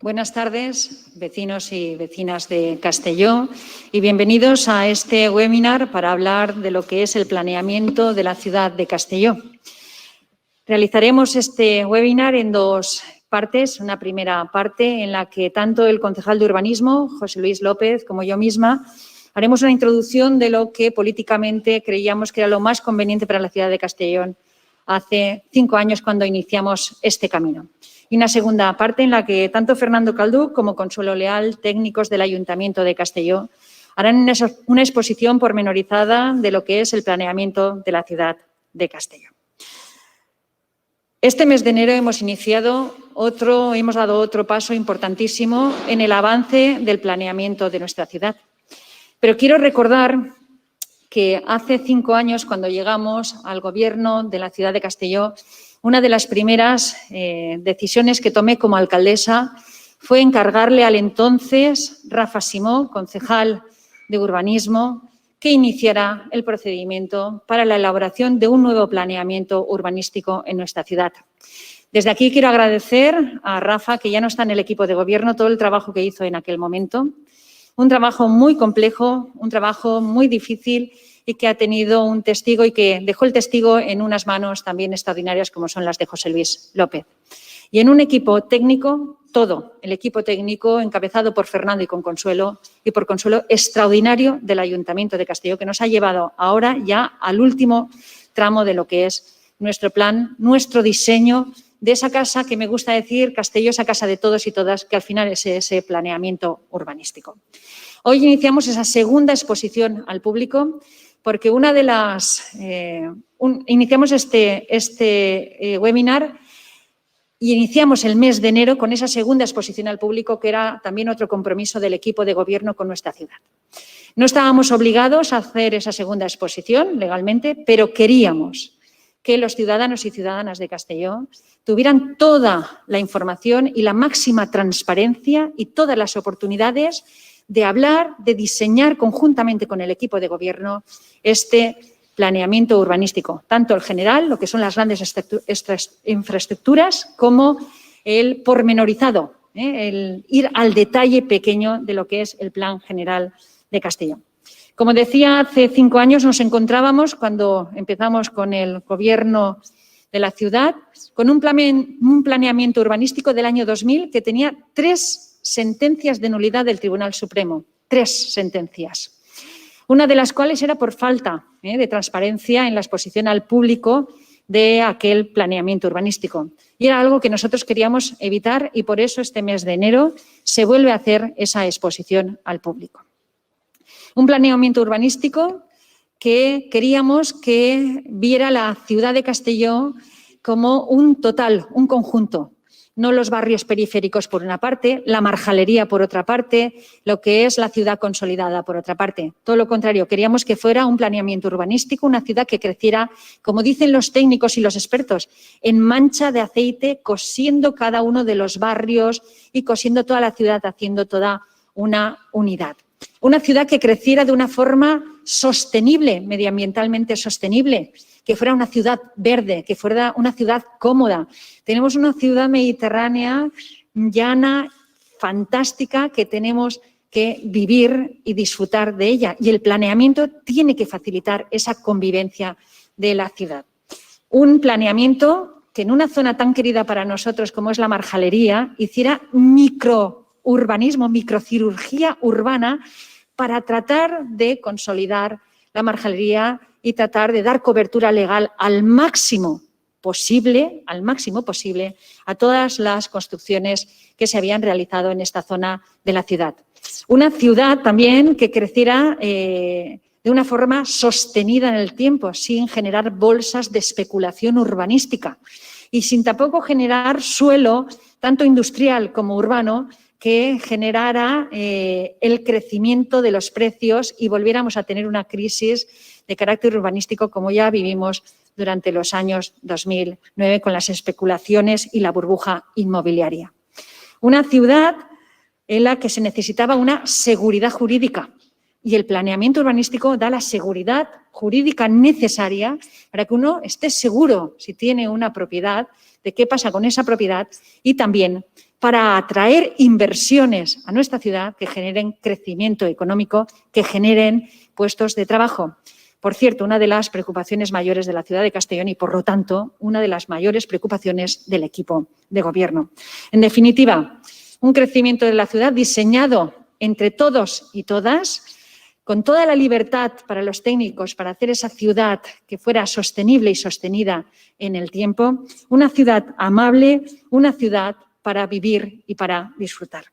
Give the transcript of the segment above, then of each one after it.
Buenas tardes, vecinos y vecinas de Castelló, y bienvenidos a este webinar para hablar de lo que es el planeamiento de la ciudad de Castelló. Realizaremos este webinar en dos partes. Una primera parte en la que tanto el concejal de urbanismo, José Luis López, como yo misma, haremos una introducción de lo que políticamente creíamos que era lo más conveniente para la ciudad de Castellón hace 5 años cuando iniciamos este camino. Y una segunda parte en la que tanto Fernando Calduc como Consuelo Leal, técnicos del Ayuntamiento de Castelló, harán una exposición pormenorizada de lo que es el planeamiento de la ciudad de Castelló. Este mes de enero hemos dado otro paso importantísimo en el avance del planeamiento de nuestra ciudad. Pero quiero recordar que hace 5 años, cuando llegamos al Gobierno de la ciudad de Castelló, una de las primeras decisiones que tomé como alcaldesa fue encargarle al entonces Rafa Simó, concejal de urbanismo, que iniciara el procedimiento para la elaboración de un nuevo planeamiento urbanístico en nuestra ciudad. Desde aquí quiero agradecer a Rafa, que ya no está en el equipo de gobierno, todo el trabajo que hizo en aquel momento. Un trabajo muy complejo, un trabajo muy difícil y que ha tenido un testigo y que dejó el testigo en unas manos también extraordinarias como son las de José Luis López. Y en un equipo técnico, todo el equipo técnico encabezado por Fernando y por Consuelo extraordinario del Ayuntamiento de Castelló, que nos ha llevado ahora ya al último tramo de lo que es nuestro plan, nuestro diseño de esa casa que me gusta decir, Castelló, esa casa de todos y todas, que al final es ese planeamiento urbanístico. Hoy iniciamos esa segunda exposición al público porque iniciamos este webinar y iniciamos el mes de enero con esa segunda exposición al público, que era también otro compromiso del equipo de gobierno con nuestra ciudad. No estábamos obligados a hacer esa segunda exposición legalmente, pero queríamos que los ciudadanos y ciudadanas de Castelló tuvieran toda la información y la máxima transparencia y todas las oportunidades de hablar, de diseñar conjuntamente con el equipo de gobierno este planeamiento urbanístico, tanto el general, lo que son las grandes infraestructuras, como el pormenorizado, el ir al detalle pequeño de lo que es el plan general de Castelló. Como decía, hace 5 años nos encontrábamos, cuando empezamos con el gobierno de la ciudad, con un planeamiento urbanístico del año 2000 que tenía 3 sentencias de nulidad del Tribunal Supremo, 3 sentencias. Una de las cuales era por falta de transparencia en la exposición al público de aquel planeamiento urbanístico. Y era algo que nosotros queríamos evitar y por eso este mes de enero se vuelve a hacer esa exposición al público. Un planeamiento urbanístico que queríamos que viera la ciudad de Castelló como un total, un conjunto. No los barrios periféricos por una parte, la marjalería por otra parte, lo que es la ciudad consolidada por otra parte. Todo lo contrario, queríamos que fuera un planeamiento urbanístico, una ciudad que creciera, como dicen los técnicos y los expertos, en mancha de aceite, cosiendo cada uno de los barrios y cosiendo toda la ciudad, haciendo toda una unidad. Una ciudad que creciera de una forma sostenible, medioambientalmente sostenible, que fuera una ciudad verde, que fuera una ciudad cómoda. Tenemos una ciudad mediterránea, llana, fantástica, que tenemos que vivir y disfrutar de ella. Y el planeamiento tiene que facilitar esa convivencia de la ciudad. Un planeamiento que en una zona tan querida para nosotros como es la marjalería, hiciera microurbanismo, microcirugía urbana para tratar de consolidar la marjalería y tratar de dar cobertura legal al máximo posible a todas las construcciones que se habían realizado en esta zona de la ciudad. Una ciudad también que creciera de una forma sostenida en el tiempo, sin generar bolsas de especulación urbanística y sin tampoco generar suelo, tanto industrial como urbano, que generara el crecimiento de los precios y volviéramos a tener una crisis de carácter urbanístico como ya vivimos durante los años 2009 con las especulaciones y la burbuja inmobiliaria. Una ciudad en la que se necesitaba una seguridad jurídica y el planeamiento urbanístico da la seguridad jurídica necesaria para que uno esté seguro si tiene una propiedad, de qué pasa con esa propiedad y también para atraer inversiones a nuestra ciudad que generen crecimiento económico, que generen puestos de trabajo. Por cierto, una de las preocupaciones mayores de la ciudad de Castellón y, por lo tanto, una de las mayores preocupaciones del equipo de gobierno. En definitiva, un crecimiento de la ciudad diseñado entre todos y todas, con toda la libertad para los técnicos para hacer esa ciudad que fuera sostenible y sostenida en el tiempo, una ciudad amable, una ciudad para vivir y para disfrutar.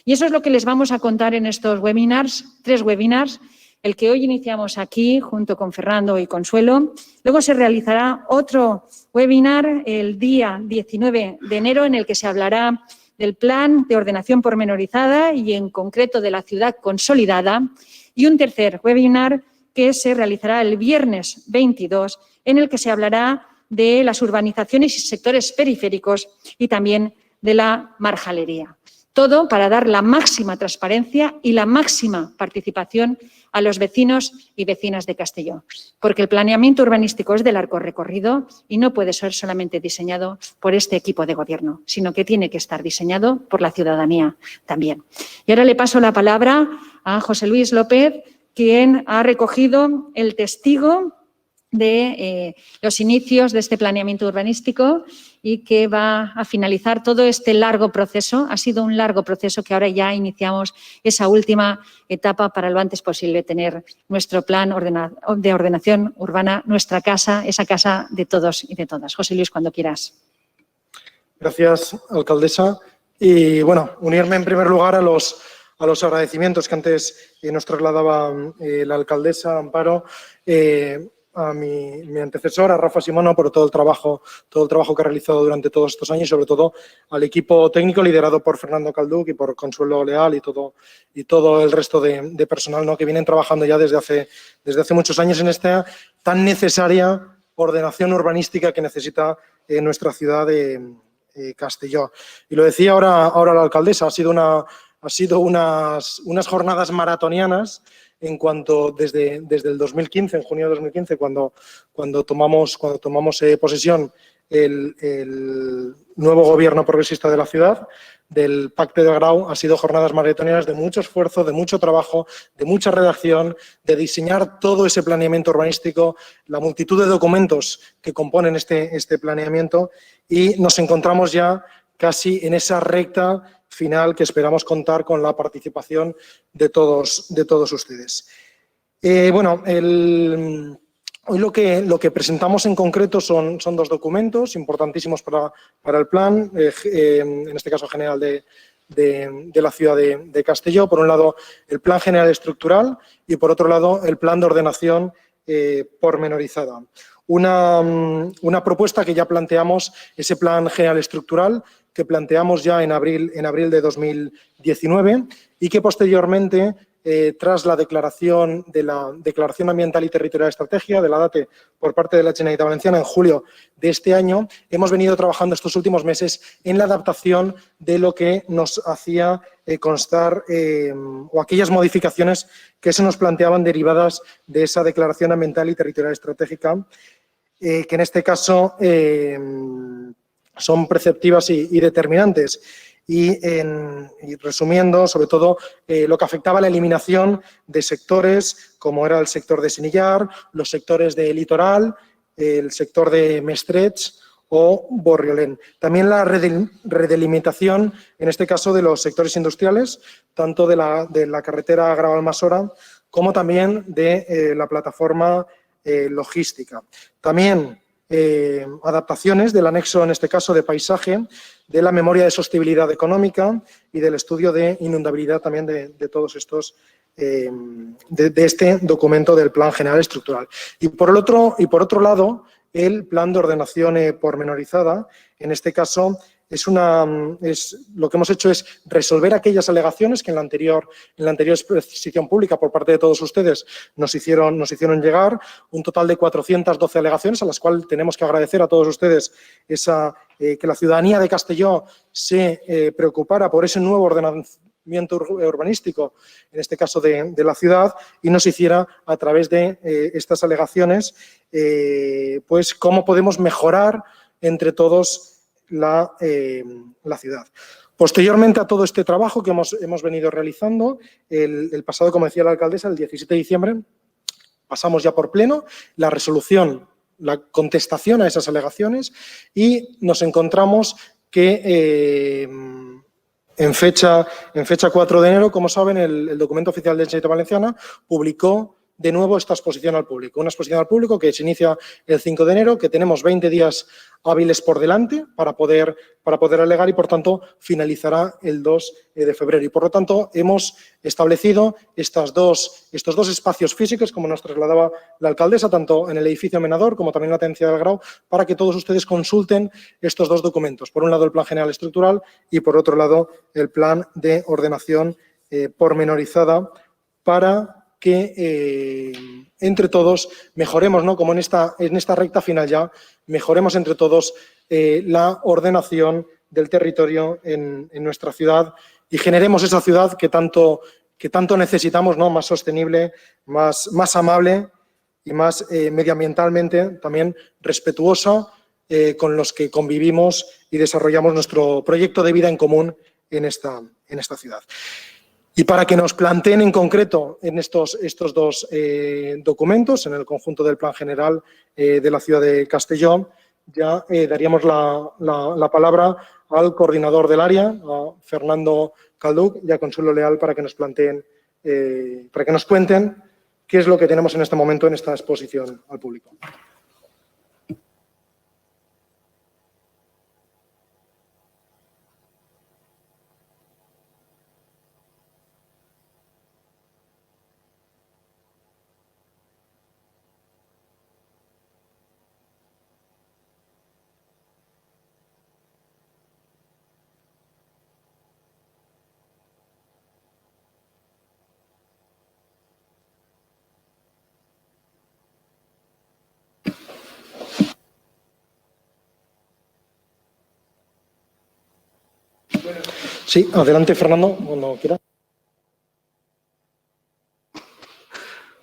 Y eso es lo que les vamos a contar en estos webinars, 3 webinars, el que hoy iniciamos aquí junto con Fernando y Consuelo. Luego se realizará otro webinar el día 19 de enero en el que se hablará del plan de ordenación pormenorizada y en concreto de la ciudad consolidada. Y un tercer webinar que se realizará el viernes 22 en el que se hablará de las urbanizaciones y sectores periféricos y también de la marjalería. Todo para dar la máxima transparencia y la máxima participación a los vecinos y vecinas de Castellón, porque el planeamiento urbanístico es de largo recorrido y no puede ser solamente diseñado por este equipo de gobierno, sino que tiene que estar diseñado por la ciudadanía también. Y ahora le paso la palabra a José Luis López, quien ha recogido el testigo de los inicios de este planeamiento urbanístico y que va a finalizar todo este largo proceso. Ha sido un largo proceso que ahora ya iniciamos esa última etapa para lo antes posible tener nuestro plan de ordenación urbana, nuestra casa, esa casa de todos y de todas. José Luis, cuando quieras. Gracias, alcaldesa. Y, bueno, unirme en primer lugar a los agradecimientos que antes nos trasladaba la alcaldesa Amparo, a mi antecesora, Rafa Simono, por todo el trabajo que ha realizado durante todos estos años y, sobre todo, al equipo técnico liderado por Fernando Calduc y por Consuelo Leal y todo el resto de personal, ¿no?, que vienen trabajando ya desde hace muchos años en esta tan necesaria ordenación urbanística que necesita nuestra ciudad de Castellón. Y lo decía ahora la alcaldesa, ha sido unas jornadas maratonianas en cuanto desde el 2015, en junio de 2015, cuando tomamos posesión el nuevo gobierno progresista de la ciudad, del Pacte de Grau, ha sido jornadas maratonianas de mucho esfuerzo, de mucho trabajo, de mucha redacción, de diseñar todo ese planeamiento urbanístico, la multitud de documentos que componen este planeamiento, y nos encontramos ya casi en esa recta final que esperamos contar con la participación de todos ustedes. Bueno, hoy lo que presentamos en concreto son 2 documentos importantísimos para el plan, en este caso general de la ciudad de Castellón. Por un lado, el Plan General Estructural y, por otro lado, el Plan de Ordenación pormenorizada. Una propuesta que ya planteamos, ese Plan General Estructural, que planteamos ya en abril de 2019 y que posteriormente, tras la declaración ambiental y territorial de estrategia de la DATE por parte de la Generalitat Valenciana en julio de este año, hemos venido trabajando estos últimos meses en la adaptación de lo que nos hacía constar o aquellas modificaciones que se nos planteaban derivadas de esa declaración ambiental y territorial estratégica, que en este caso son preceptivas y determinantes. Y resumiendo, sobre todo, lo que afectaba a la eliminación de sectores como era el sector de Senillar, los sectores de Litoral, el sector de Mestrets o Borriolén. También la redelimitación, en este caso, de los sectores industriales, tanto de la carretera Grau-Almassora como también de la plataforma logística. También adaptaciones del anexo, en este caso, de paisaje, de la memoria de sostenibilidad económica y del estudio de inundabilidad también de todos estos, de este documento del Plan General Estructural. Y por otro lado, el Plan de Ordenación pormenorizada, en este caso, lo que hemos hecho es resolver aquellas alegaciones que en la anterior exposición pública por parte de todos ustedes nos hicieron llegar, un total de 412 alegaciones, a las cuales tenemos que agradecer a todos ustedes que la ciudadanía de Castellón se preocupara por ese nuevo ordenamiento urbanístico, en este caso de la ciudad, y nos hiciera, a través de estas alegaciones, pues cómo podemos mejorar entre todos la ciudad. Posteriormente a todo este trabajo que hemos venido realizando, el pasado, como decía la alcaldesa, el 17 de diciembre, pasamos ya por pleno la resolución, la contestación a esas alegaciones y nos encontramos que en fecha 4 de enero, como saben, el documento oficial de Generalitat Valenciana publicó de nuevo esta exposición al público. Una exposición al público que se inicia el 5 de enero, que tenemos 20 días hábiles por delante para poder alegar y, por tanto, finalizará el 2 de febrero. Y, por lo tanto, hemos establecido estos dos espacios físicos, como nos trasladaba la alcaldesa, tanto en el edificio Menador como también en la tenencia del Grau, para que todos ustedes consulten estos dos documentos. Por un lado, el Plan General Estructural y, por otro lado, el Plan de Ordenación Pormenorizada para que entre todos mejoremos, ¿no? Como en esta recta final ya, mejoremos entre todos la ordenación del territorio en nuestra ciudad y generemos esa ciudad que tanto necesitamos, ¿no? Más sostenible, más amable y más medioambientalmente también respetuosa con los que convivimos y desarrollamos nuestro proyecto de vida en común en esta ciudad. Y para que nos planteen en concreto en estos dos documentos, en el conjunto del Plan General de la ciudad de Castellón, ya daríamos la palabra al coordinador del área, a Fernando Calduch y a Consuelo Leal, para que nos planteen, para que nos cuenten qué es lo que tenemos en este momento en esta exposición al público. Sí, adelante, Fernando, cuando quiera.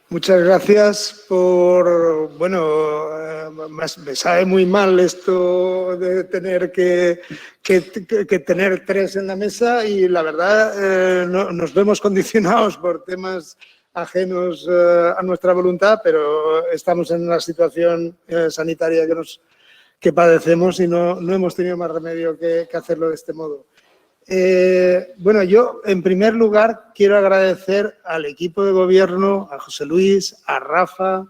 Muchas gracias por, me sabe muy mal esto de tener que tener tres en la mesa y la verdad nos vemos condicionados por temas ajenos a nuestra voluntad, pero estamos en una situación sanitaria que padecemos y no hemos tenido más remedio que hacerlo de este modo. Yo, en primer lugar, quiero agradecer al equipo de gobierno, a José Luis, a Rafa,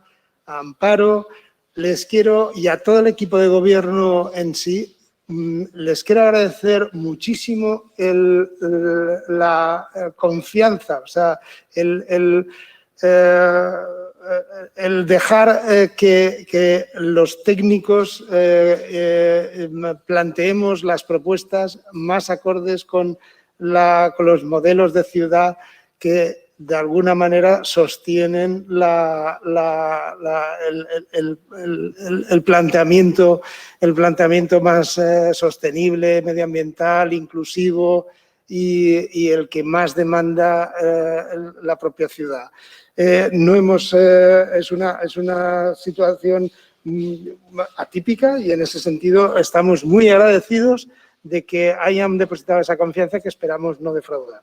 a Amparo, y a todo el equipo de gobierno en sí, les quiero agradecer muchísimo la confianza, o sea, el dejar que los técnicos planteemos las propuestas más acordes con los modelos de ciudad que de alguna manera sostienen el planteamiento más sostenible, medioambiental, inclusivo y el que más demanda la propia ciudad. Es una situación atípica y en ese sentido estamos muy agradecidos de que hayan depositado esa confianza que esperamos no defraudar.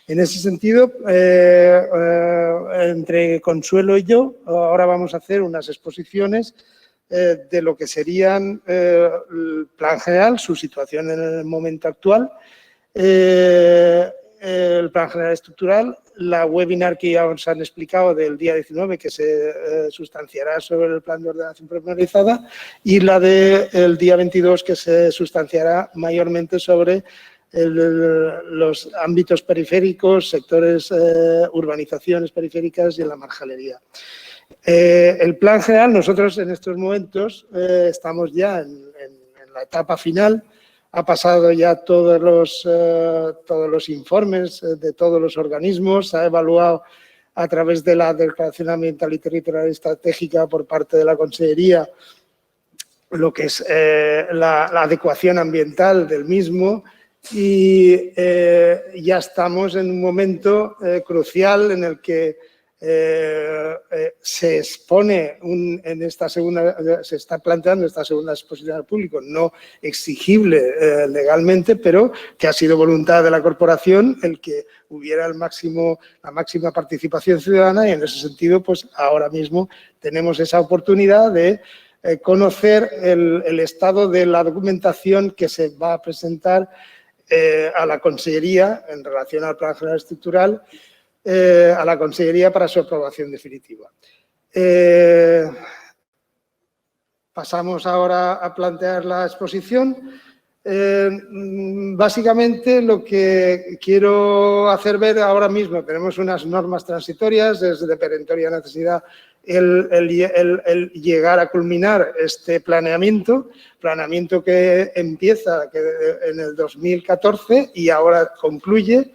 En ese sentido, entre Consuelo y yo, ahora vamos a hacer unas exposiciones de lo que serían el Plan General, su situación en el momento actual, el Plan General Estructural, la webinar que ya os han explicado del día 19 que se sustanciará sobre el Plan de Ordenación Pormenorizada y la del día 22 que se sustanciará mayormente sobre los ámbitos periféricos, sectores, urbanizaciones periféricas y en la marjalería. El Plan General, nosotros en estos momentos estamos ya en la etapa final. Ha pasado ya todos los informes de todos los organismos, se ha evaluado a través de la Declaración Ambiental y Territorial Estratégica por parte de la Consellería lo que es la adecuación ambiental del mismo y ya estamos en un momento crucial en el que se expone se está planteando esta segunda exposición al público no exigible legalmente, pero que ha sido voluntad de la corporación el que hubiera la máxima participación ciudadana, y en ese sentido, pues ahora mismo tenemos esa oportunidad de conocer el estado de la documentación que se va a presentar a la Consellería en relación al Plan General Estructural, a la Consellería para su aprobación definitiva. Pasamos ahora a plantear la exposición. Básicamente, lo que quiero hacer ver ahora mismo, tenemos unas normas transitorias, es de perentoria necesidad el llegar a culminar este planeamiento que empieza en el 2014 y ahora concluye.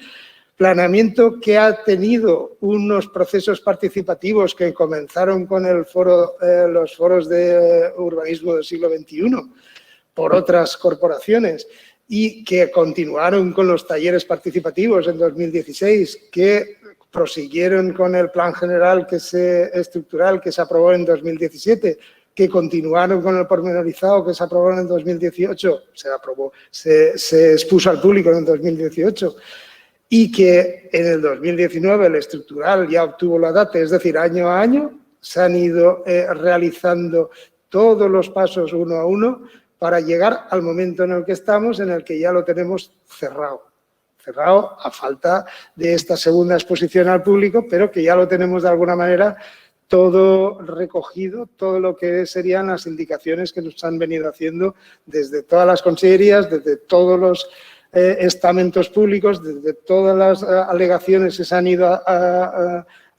Planeamiento que ha tenido unos procesos participativos que comenzaron con los foros de urbanismo del siglo XXI por otras corporaciones y que continuaron con los talleres participativos en 2016, que prosiguieron con el plan general estructural que se aprobó en 2017, que continuaron con el pormenorizado que se aprobó en 2018, se expuso al público en 2018, y que en el 2019 el estructural ya obtuvo la data, es decir, año a año se han ido realizando todos los pasos uno a uno para llegar al momento en el que estamos, en el que ya lo tenemos cerrado a falta de esta segunda exposición al público, pero que ya lo tenemos de alguna manera todo recogido, todo lo que serían las indicaciones que nos han venido haciendo desde todas las consellerías, desde todos los estamentos públicos, desde todas las alegaciones que se han ido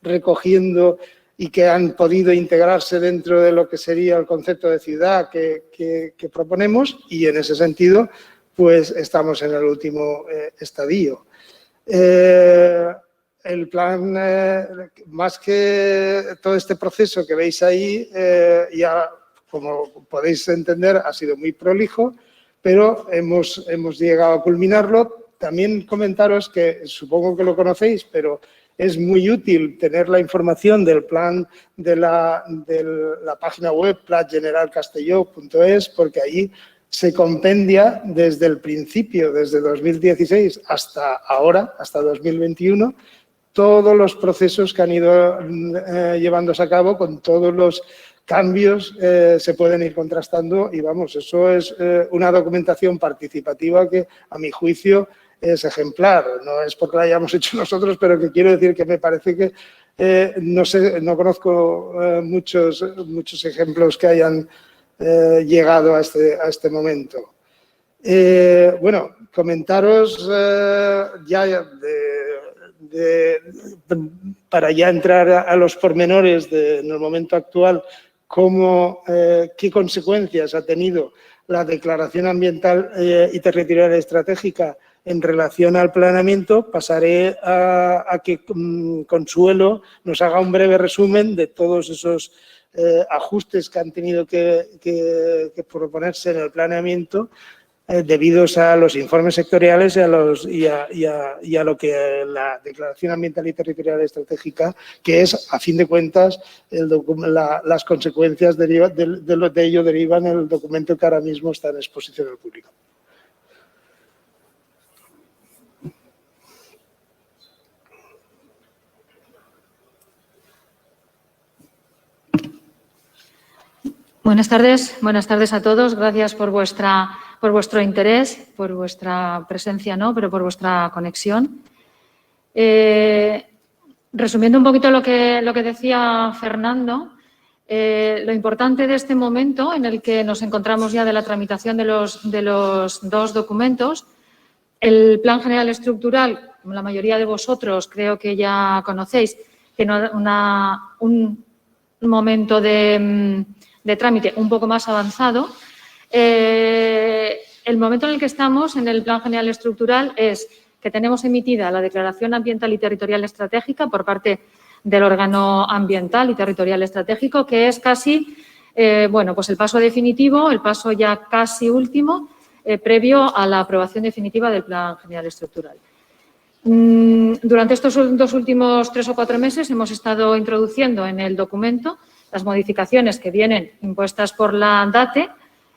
recogiendo y que han podido integrarse dentro de lo que sería el concepto de ciudad que proponemos, y en ese sentido pues estamos en el último estadio. El plan, más que todo este proceso que veis ahí, ya como podéis entender ha sido muy prolijo, pero hemos llegado a culminarlo. También comentaros que supongo que lo conocéis, pero es muy útil tener la información del plan de la página web plangeneralcastelló.es, porque ahí se compendia desde el principio, desde 2016 hasta ahora, hasta 2021, todos los procesos que han ido llevándose a cabo, con todos los cambios se pueden ir contrastando, y vamos, eso es una documentación participativa que a mi juicio es ejemplar. No es porque la hayamos hecho nosotros, pero que quiero decir que me parece que no conozco muchos ejemplos que hayan llegado a este momento. Bueno, comentaros para ya entrar a los pormenores en el momento actual, qué consecuencias ha tenido la declaración ambiental y territorial estratégica en relación al planeamiento. Pasaré a que Consuelo nos haga un breve resumen de todos esos ajustes que han tenido que proponerse en el planeamiento debidos a los informes sectoriales y a lo que la Declaración Ambiental y Territorial Estratégica, que es, a fin de cuentas, las consecuencias de ello derivan en el documento que ahora mismo está en exposición al público. Buenas tardes a todos. Gracias por vuestro interés, por vuestra presencia, no, pero por vuestra conexión. Resumiendo un poquito lo que decía Fernando, lo importante de este momento en el que nos encontramos ya de la tramitación de los dos documentos, el Plan General Estructural, como la mayoría de vosotros creo que ya conocéis, tiene un momento de trámite un poco más avanzado. El momento en el que estamos en el Plan General Estructural es que tenemos emitida la Declaración Ambiental y Territorial Estratégica por parte del órgano ambiental y territorial estratégico, que es casi, pues el paso definitivo, el paso ya casi último, previo a la aprobación definitiva del Plan General Estructural. Durante estos 2 últimos 3 o 4 meses hemos estado introduciendo en el documento las modificaciones que vienen impuestas por la DATE,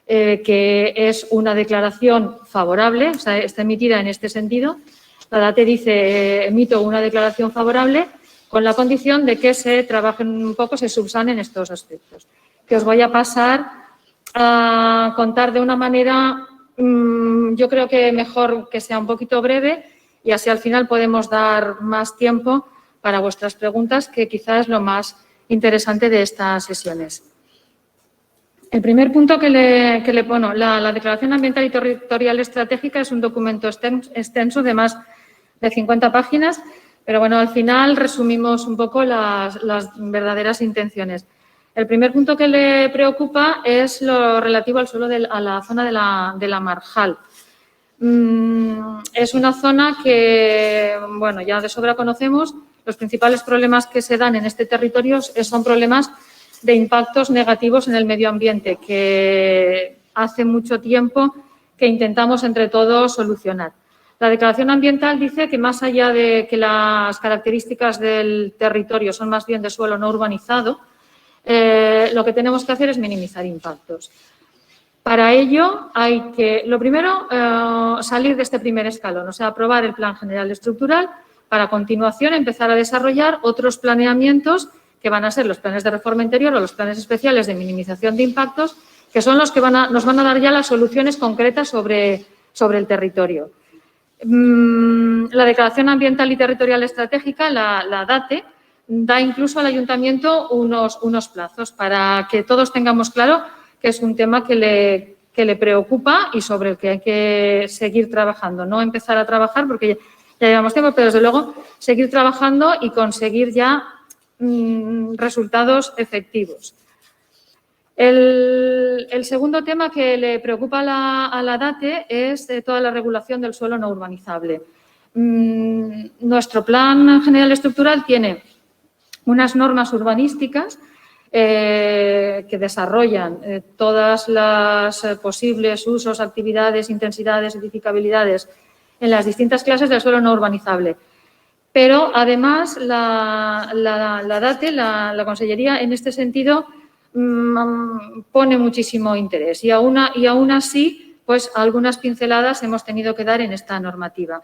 que es una declaración favorable, o sea, está emitida en este sentido. La DATE dice, emito una declaración favorable con la condición de que se trabajen un poco, se subsanen estos aspectos. Que os voy a pasar a contar de una manera, yo creo que mejor que sea un poquito breve y así al final podemos dar más tiempo para vuestras preguntas, que quizás es lo más interesante de estas sesiones. El primer punto bueno, la Declaración Ambiental y Territorial Estratégica es un documento extenso de más de 50 páginas, pero bueno, al final resumimos un poco las verdaderas intenciones. El primer punto que le preocupa es lo relativo al suelo a la zona de la Marjal. Es una zona que, bueno, ya de sobra conocemos. Los principales problemas que se dan en este territorio son problemas de impactos negativos en el medio ambiente, que hace mucho tiempo que intentamos entre todos solucionar. La declaración ambiental dice que más allá de que las características del territorio son más bien de suelo no urbanizado, lo que tenemos que hacer es minimizar impactos. Para ello hay que, lo primero, salir de este primer escalón, o sea, aprobar el Plan General Estructural para a continuación empezar a desarrollar otros planeamientos que van a ser los planes de reforma interior o los planes especiales de minimización de impactos, que son los que nos van a dar ya las soluciones concretas sobre el territorio. La Declaración Ambiental y Territorial Estratégica, la DATE, da incluso al Ayuntamiento unos plazos para que todos tengamos claro que es un tema que le preocupa y sobre el que hay que seguir trabajando. No empezar a trabajar porque ya llevamos tiempo, pero desde luego seguir trabajando y conseguir ya resultados efectivos. El segundo tema que le preocupa a la DATE es toda la regulación del suelo no urbanizable. Nuestro Plan General Estructural tiene unas normas urbanísticas que desarrollan todas las posibles usos, actividades, intensidades, edificabilidades en las distintas clases del suelo no urbanizable. Pero, además, la DATE, la Consellería, en este sentido, pone muchísimo interés y aún así, pues algunas pinceladas hemos tenido que dar en esta normativa.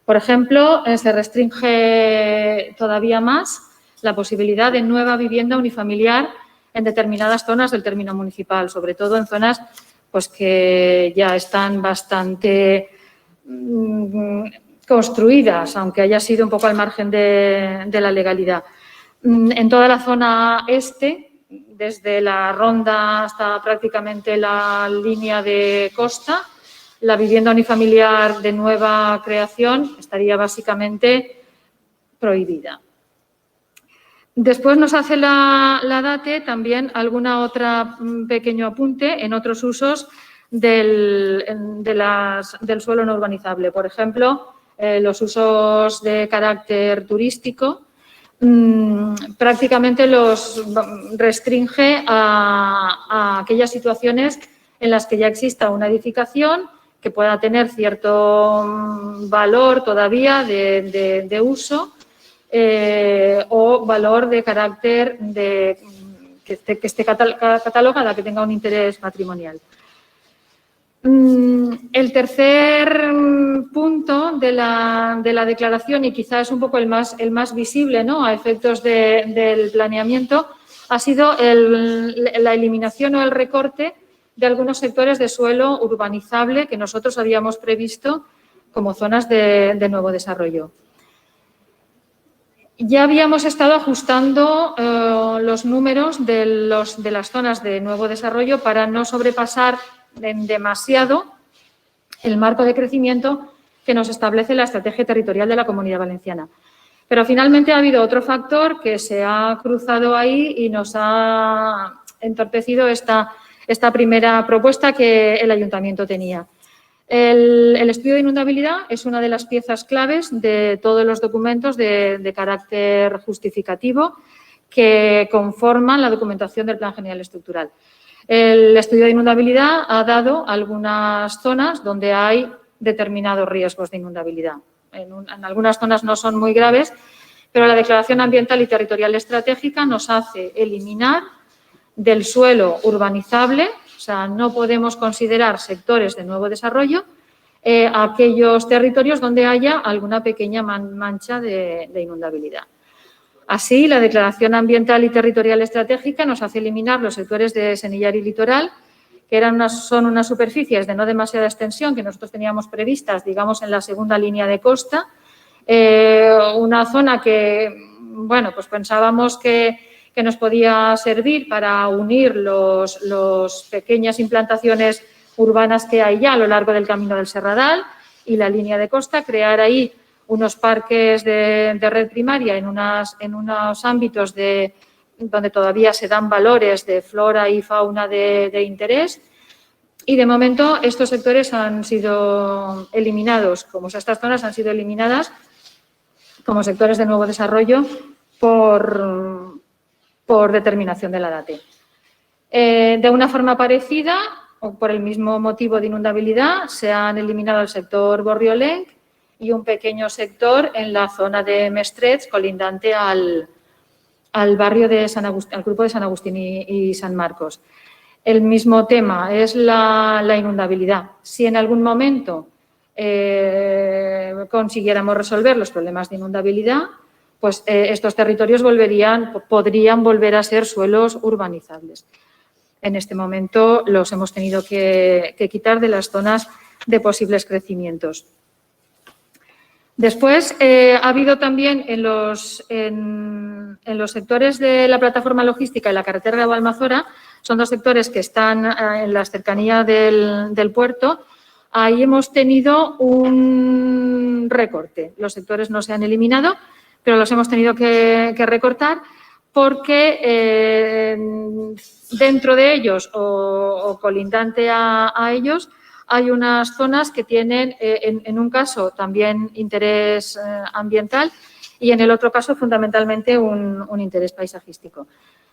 Por ejemplo, se restringe todavía más la posibilidad de nueva vivienda unifamiliar en determinadas zonas del término municipal, sobre todo en zonas pues, que ya están bastante construidas, aunque haya sido un poco al margen de la legalidad. En toda la zona este, desde la Ronda hasta prácticamente la línea de costa, la vivienda unifamiliar de nueva creación estaría básicamente prohibida. Después nos hace la DATE también alguna otra pequeño apunte en otros usos del suelo no urbanizable. Por ejemplo, los usos de carácter turístico prácticamente los restringe a aquellas situaciones en las que ya exista una edificación que pueda tener cierto valor todavía de uso o valor de carácter que esté catalogada, que tenga un interés patrimonial. El tercer punto de la declaración, y quizás es un poco el más visible, ¿no?, a efectos del planeamiento, ha sido la eliminación o el recorte de algunos sectores de suelo urbanizable que nosotros habíamos previsto como zonas de nuevo desarrollo. Ya habíamos estado ajustando los números de las zonas de nuevo desarrollo para no sobrepasar demasiado el marco de crecimiento que nos establece la estrategia territorial de la Comunidad Valenciana. Pero finalmente ha habido otro factor que se ha cruzado ahí y nos ha entorpecido esta primera propuesta que el Ayuntamiento tenía. El estudio de inundabilidad es una de las piezas claves de todos los documentos de carácter justificativo que conforman la documentación del Plan General Estructural. El estudio de inundabilidad ha dado algunas zonas donde hay determinados riesgos de inundabilidad. en algunas zonas no son muy graves, pero la Declaración Ambiental y Territorial Estratégica nos hace eliminar del suelo urbanizable, o sea, no podemos considerar sectores de nuevo desarrollo, aquellos territorios donde haya alguna pequeña mancha de inundabilidad. Así, la Declaración Ambiental y Territorial Estratégica nos hace eliminar los sectores de Senillar y Litoral, que son unas superficies de no demasiada extensión que nosotros teníamos previstas, digamos, en la segunda línea de costa. Una zona que, bueno, pues pensábamos que nos podía servir para unir las pequeñas implantaciones urbanas que hay ya a lo largo del Camino del Serradal y la línea de costa, crear ahí unos parques de red primaria en unos ámbitos donde todavía se dan valores de flora y fauna de interés. Y, de momento, estos sectores han sido eliminados, como estas zonas han sido eliminadas como sectores de nuevo desarrollo por determinación de la DATE. De una forma parecida, o por el mismo motivo de inundabilidad, se han eliminado el sector Borriolenc y un pequeño sector en la zona de Mestrets, colindante al barrio de San Agustín, al grupo de San Agustín y San Marcos. El mismo tema es la inundabilidad. Si en algún momento consiguiéramos resolver los problemas de inundabilidad, pues estos territorios podrían volver a ser suelos urbanizables. En este momento los hemos tenido que quitar de las zonas de posibles crecimientos. Después, ha habido también en los sectores de la plataforma logística y la carretera de Balmazora, son dos sectores que están en las cercanías del puerto. Ahí hemos tenido un recorte. Los sectores no se han eliminado, pero los hemos tenido que recortar porque dentro de ellos o colindante a ellos hay unas zonas que tienen, en un caso, también interés ambiental y en el otro caso, fundamentalmente, un interés paisajístico.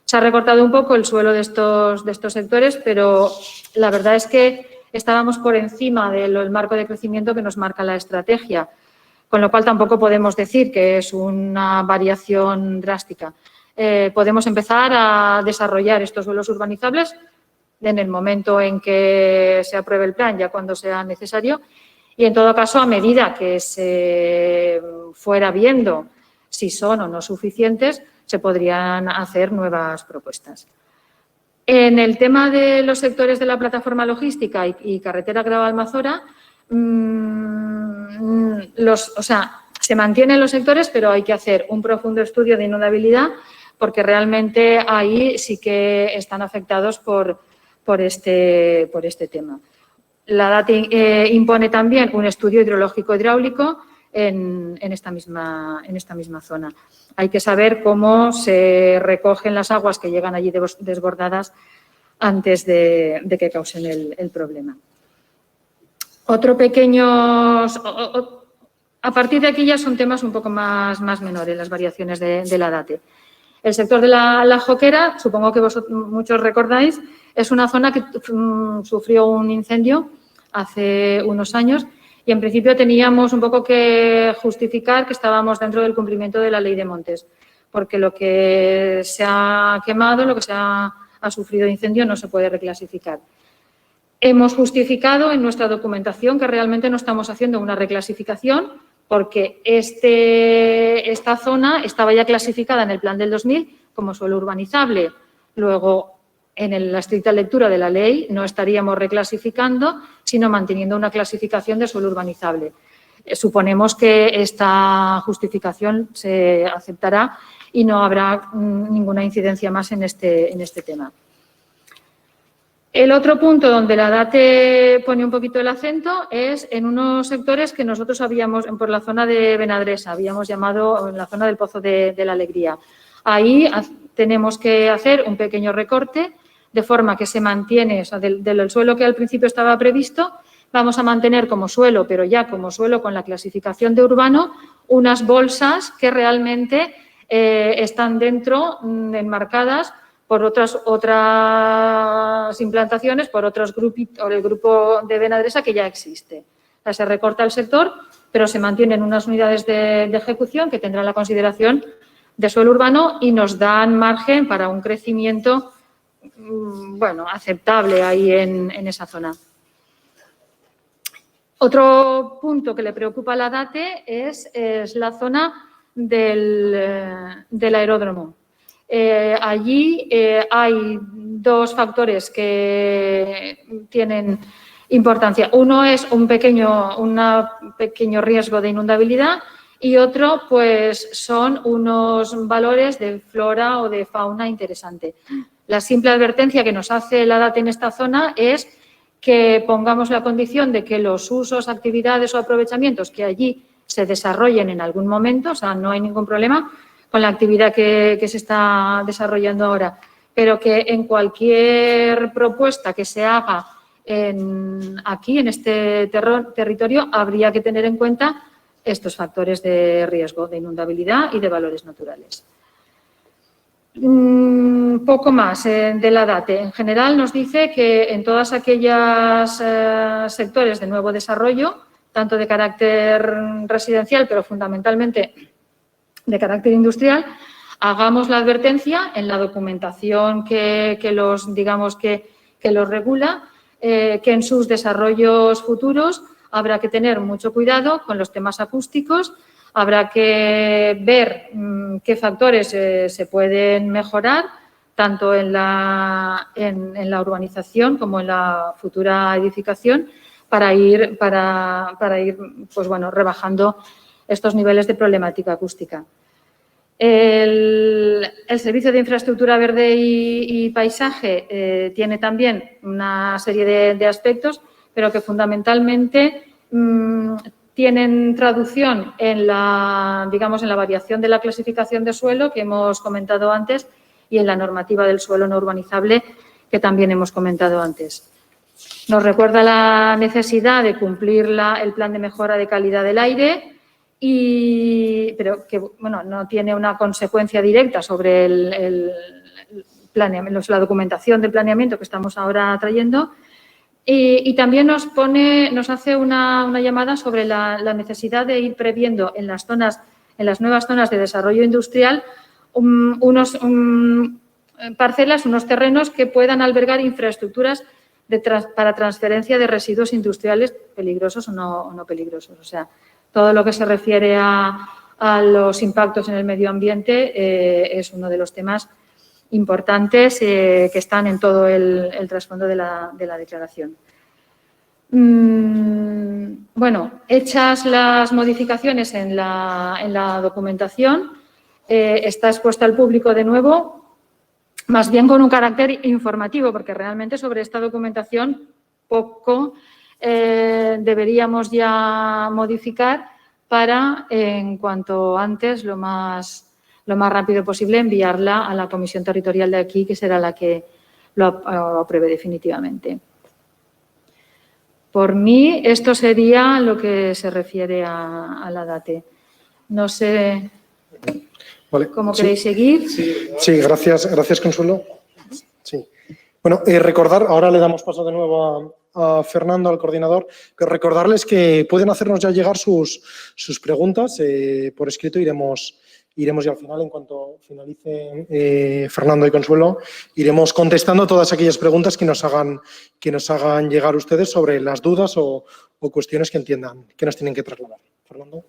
Se ha recortado un poco el suelo de estos sectores, pero la verdad es que estábamos por encima del marco de crecimiento que nos marca la estrategia, con lo cual tampoco podemos decir que es una variación drástica. Podemos empezar a desarrollar estos suelos urbanizables en el momento en que se apruebe el plan, ya cuando sea necesario, y en todo caso, a medida que se fuera viendo si son o no suficientes, se podrían hacer nuevas propuestas. En el tema de los sectores de la plataforma logística y carretera Grava-Almazora, se mantienen los sectores, pero hay que hacer un profundo estudio de inundabilidad porque realmente ahí sí que están afectados por este tema. La DATE impone también un estudio hidrológico-hidráulico en esta misma zona. Hay que saber cómo se recogen las aguas que llegan allí desbordadas antes de que causen el problema. A partir de aquí ya son temas un poco más menores, las variaciones de la DATE. El sector de la Joquera, supongo que muchos recordáis, es una zona que sufrió un incendio hace unos años y, en principio, teníamos un poco que justificar que estábamos dentro del cumplimiento de la Ley de Montes, porque lo que se ha quemado, lo que se ha sufrido de incendio, no se puede reclasificar. Hemos justificado en nuestra documentación que realmente no estamos haciendo una reclasificación porque esta zona estaba ya clasificada en el Plan del 2000 como suelo urbanizable. Luego, en la estricta lectura de la ley, no estaríamos reclasificando, sino manteniendo una clasificación de suelo urbanizable. Suponemos que esta justificación se aceptará y no habrá ninguna incidencia más en este tema. El otro punto donde la DATE pone un poquito el acento es en unos sectores que nosotros por la zona de Benadresa, habíamos llamado en la zona del Pozo de la Alegría. Ahí tenemos que hacer un pequeño recorte de forma que se mantiene, o sea, del suelo que al principio estaba previsto, vamos a mantener como suelo, pero ya como suelo con la clasificación de urbano, unas bolsas que realmente están dentro, enmarcadas por otras implantaciones, por el grupo de Benadresa que ya existe. O sea, se recorta el sector pero se mantienen unas unidades de ejecución que tendrán la consideración de suelo urbano y nos dan margen para un crecimiento, bueno, aceptable ahí en esa zona. Otro punto que le preocupa a la DATE es la zona del aeródromo. Allí hay dos factores que tienen importancia. Uno es un pequeño riesgo de inundabilidad y otro, pues, son unos valores de flora o de fauna interesante. La simple advertencia que nos hace la DATE en esta zona es que pongamos la condición de que los usos, actividades o aprovechamientos que allí se desarrollen en algún momento, o sea, no hay ningún problema con la actividad que se está desarrollando ahora, pero que en cualquier propuesta que se haga aquí, en este territorio, habría que tener en cuenta estos factores de riesgo, de inundabilidad y de valores naturales. Poco más de la DATE. En general nos dice que en todas aquellas sectores de nuevo desarrollo, tanto de carácter residencial, pero fundamentalmente de carácter industrial, hagamos la advertencia en la documentación que los regula, que en sus desarrollos futuros habrá que tener mucho cuidado con los temas acústicos, habrá que ver qué factores se pueden mejorar, tanto en la urbanización como en la futura edificación, para ir pues bueno, rebajando estos niveles de problemática acústica. El Servicio de Infraestructura Verde y Paisaje tiene también una serie de aspectos, pero que fundamentalmente tienen traducción en la variación de la clasificación de suelo que hemos comentado antes y en la normativa del suelo no urbanizable que también hemos comentado antes. Nos recuerda la necesidad de cumplir el plan de mejora de calidad del aire, pero que bueno, no tiene una consecuencia directa sobre la documentación de planeamiento que estamos ahora trayendo. Y también nos hace una llamada sobre la necesidad de ir previendo en las nuevas zonas de desarrollo industrial unos terrenos que puedan albergar infraestructuras para transferencia de residuos industriales peligrosos o no peligrosos. O sea, todo lo que se refiere a los impactos en el medio ambiente es uno de los temas importantes que están en todo el trasfondo de la declaración. Bueno, hechas las modificaciones en la documentación, está expuesta al público de nuevo, más bien con un carácter informativo, porque realmente sobre esta documentación poco deberíamos ya modificar para, en cuanto antes, lo más rápido posible, enviarla a la comisión territorial de aquí, que será la que lo apruebe definitivamente. Por mí, esto sería lo que se refiere a la DATE. No sé cómo queréis seguir. Sí, gracias, Consuelo. Sí. Bueno, recordar, ahora le damos paso de nuevo a Fernando, al coordinador, que recordarles que pueden hacernos ya llegar sus preguntas por escrito. Iremos ya al final, en cuanto finalice Fernando y Consuelo, iremos contestando todas aquellas preguntas que nos hagan llegar ustedes sobre las dudas o cuestiones que entiendan que nos tienen que trasladar. Fernando.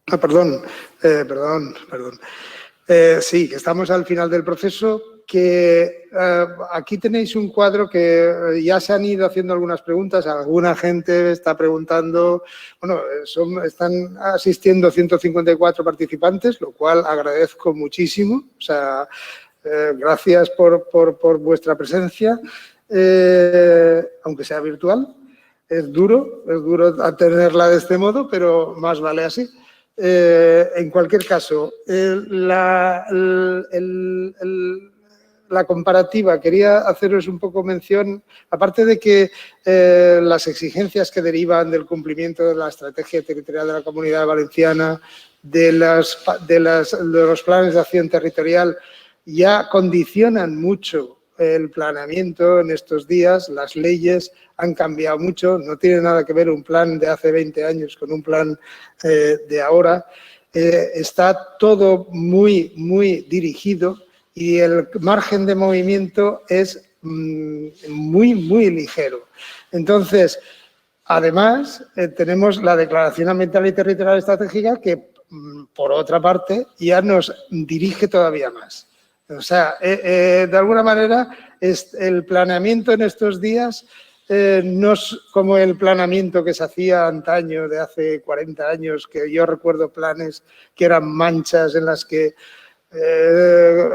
Perdón. Sí, que estamos al final del proceso, que aquí tenéis un cuadro que ya se han ido haciendo algunas preguntas, alguna gente está preguntando, bueno, están asistiendo 154 participantes, lo cual agradezco muchísimo, o sea, gracias por vuestra presencia, aunque sea virtual. Es duro tenerla de este modo, pero más vale así. En cualquier caso, la comparativa, quería haceros un poco mención, aparte de que las exigencias que derivan del cumplimiento de la estrategia territorial de la Comunidad Valenciana, de los planes de acción territorial, ya condicionan mucho el planeamiento en estos días. Las leyes han cambiado mucho, no tiene nada que ver un plan de hace 20 años con un plan de ahora. Está todo muy, muy dirigido y el margen de movimiento es muy, muy ligero. Entonces, además, tenemos la Declaración Ambiental y Territorial Estratégica que, por otra parte, ya nos dirige todavía más. O sea, de alguna manera, el planeamiento en estos días no es como el planeamiento que se hacía antaño, de hace 40 años, que yo recuerdo planes que eran manchas en las que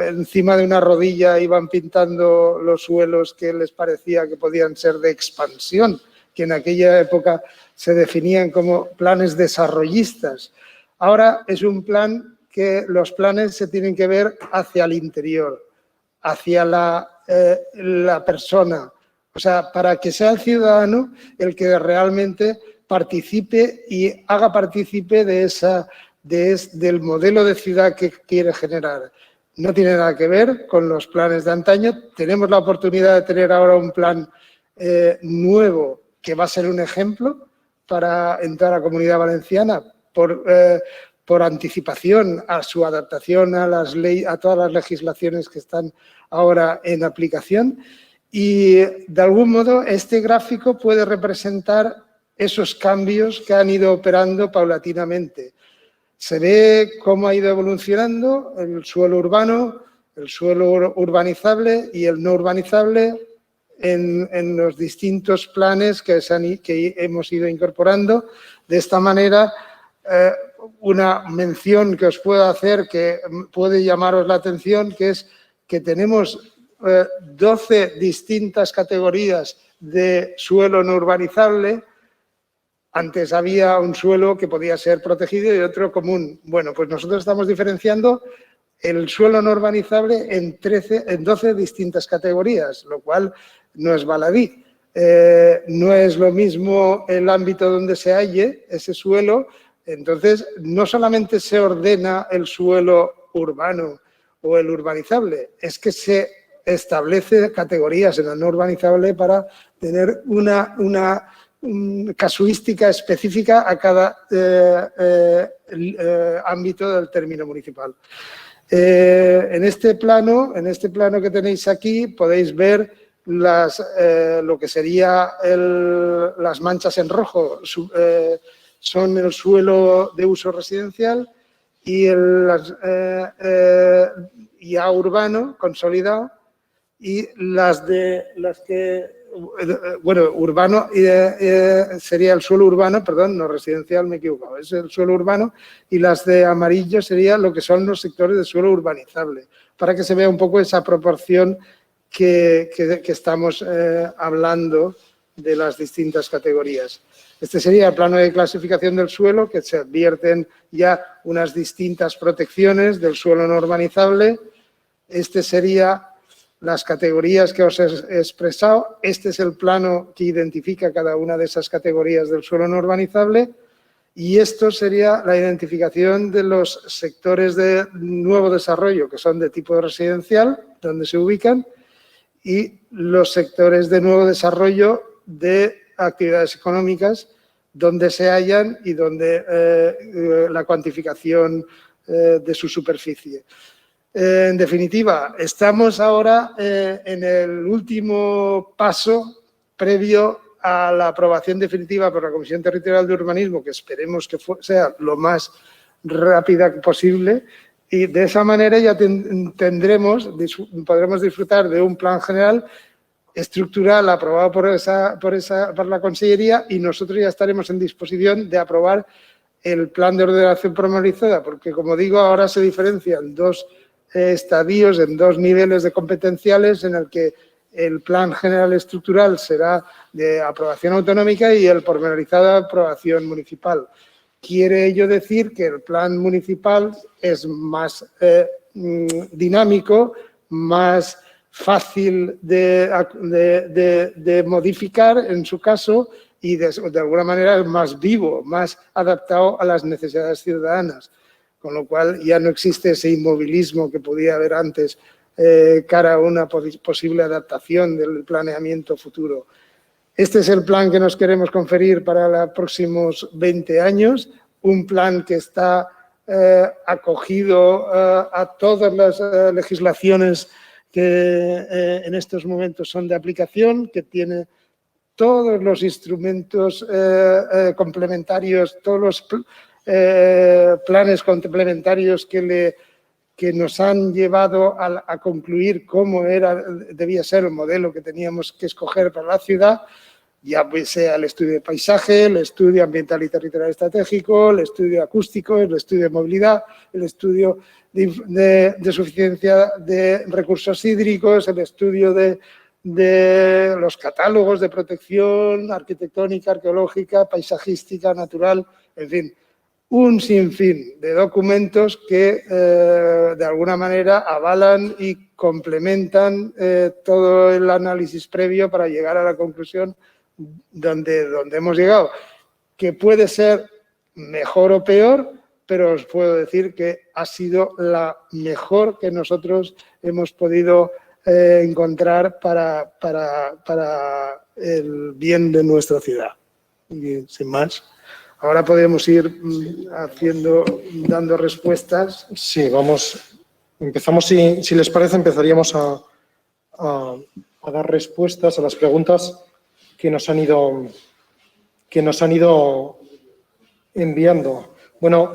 encima de una rodilla iban pintando los suelos que les parecía que podían ser de expansión, que en aquella época se definían como planes desarrollistas. Ahora es un plan que los planes se tienen que ver hacia el interior, hacia la persona. O sea, para que sea el ciudadano el que realmente participe y haga partícipe del modelo de ciudad que quiere generar. No tiene nada que ver con los planes de antaño. Tenemos la oportunidad de tener ahora un plan nuevo que va a ser un ejemplo para entrar a la Comunidad Valenciana por anticipación a su adaptación a todas las legislaciones que están ahora en aplicación. Y, de algún modo, este gráfico puede representar esos cambios que han ido operando paulatinamente. Se ve cómo ha ido evolucionando el suelo urbano, el suelo urbanizable y el no urbanizable en los distintos planes que hemos ido incorporando. De esta manera, una mención que os puedo hacer que puede llamaros la atención, que es que tenemos 12 distintas categorías de suelo no urbanizable. Antes había un suelo que podía ser protegido y otro común. Bueno, pues nosotros estamos diferenciando el suelo no urbanizable en 12 distintas categorías, lo cual no es baladí. No es lo mismo el ámbito donde se halle ese suelo. Entonces, no solamente se ordena el suelo urbano o el urbanizable, es que se establece categorías en el no urbanizable para tener una casuística específica a cada ámbito del término municipal. En este plano que tenéis aquí podéis ver lo que sería las manchas en rojo. Son el suelo de uso residencial y ya urbano, consolidado, y urbano sería el suelo urbano, perdón, no residencial, me he equivocado, es el suelo urbano, y las de amarillo serían lo que son los sectores de suelo urbanizable, para que se vea un poco esa proporción que estamos hablando de las distintas categorías. Este sería el plano de clasificación del suelo, que se advierten ya unas distintas protecciones del suelo no urbanizable. Este sería las categorías que os he expresado. Este es el plano que identifica cada una de esas categorías del suelo no urbanizable. Y esto sería la identificación de los sectores de nuevo desarrollo, que son de tipo residencial, donde se ubican, y los sectores de nuevo desarrollo de actividades económicas, donde se hallan y donde la cuantificación de su superficie. En definitiva, estamos ahora en el último paso previo a la aprobación definitiva por la Comisión Territorial de Urbanismo, que esperemos que sea lo más rápida posible, y de esa manera ya podremos disfrutar de un plan general estructural aprobado por la Consellería, y nosotros ya estaremos en disposición de aprobar el plan de ordenación pormenorizada, porque, como digo, ahora se diferencian dos estadios, en dos niveles de competenciales, en el que el plan general estructural será de aprobación autonómica y el pormenorizado de aprobación municipal. Quiere ello decir que el plan municipal es más dinámico, más fácil de modificar en su caso y de alguna manera es más vivo, más adaptado a las necesidades ciudadanas, con lo cual ya no existe ese inmovilismo que podía haber antes cara a una posible adaptación del planeamiento futuro. Este es el plan que nos queremos conferir para los próximos 20 años, un plan que está acogido a todas las legislaciones que en estos momentos son de aplicación, que tiene todos los instrumentos complementarios, todos los planes complementarios que nos han llevado a concluir cómo debía ser el modelo que teníamos que escoger para la ciudad, ya sea el estudio de paisaje, el estudio ambiental y territorial estratégico, el estudio acústico, el estudio de movilidad, el estudio de suficiencia de recursos hídricos, el estudio de los catálogos de protección arquitectónica, arqueológica, paisajística, natural, en fin, un sinfín de documentos que de alguna manera avalan y complementan todo el análisis previo para llegar a la conclusión donde hemos llegado, que puede ser mejor o peor, pero os puedo decir que ha sido la mejor que nosotros hemos podido encontrar para el bien de nuestra ciudad. Y sin más, ahora podemos ir dando respuestas. Sí, empezamos, si les parece, empezaríamos a dar respuestas a las preguntas que nos han ido enviando. Bueno,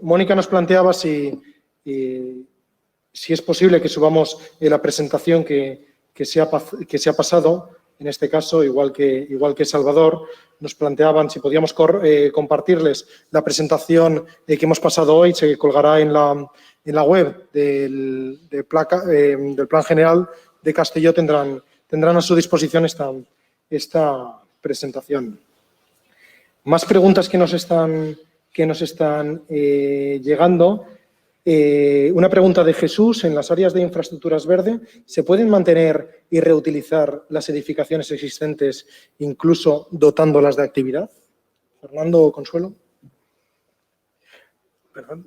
Mónica nos planteaba si es posible que subamos la presentación que se ha pasado, en este caso, igual que Salvador, nos planteaban si podíamos compartirles la presentación que hemos pasado hoy, se colgará en la web del Plan General de Castelló, tendrán a su disposición esta presentación. Más preguntas que nos están llegando. Una pregunta de Jesús: en las áreas de infraestructuras verde, ¿se pueden mantener y reutilizar las edificaciones existentes, incluso dotándolas de actividad? Fernando o Consuelo. Perdón,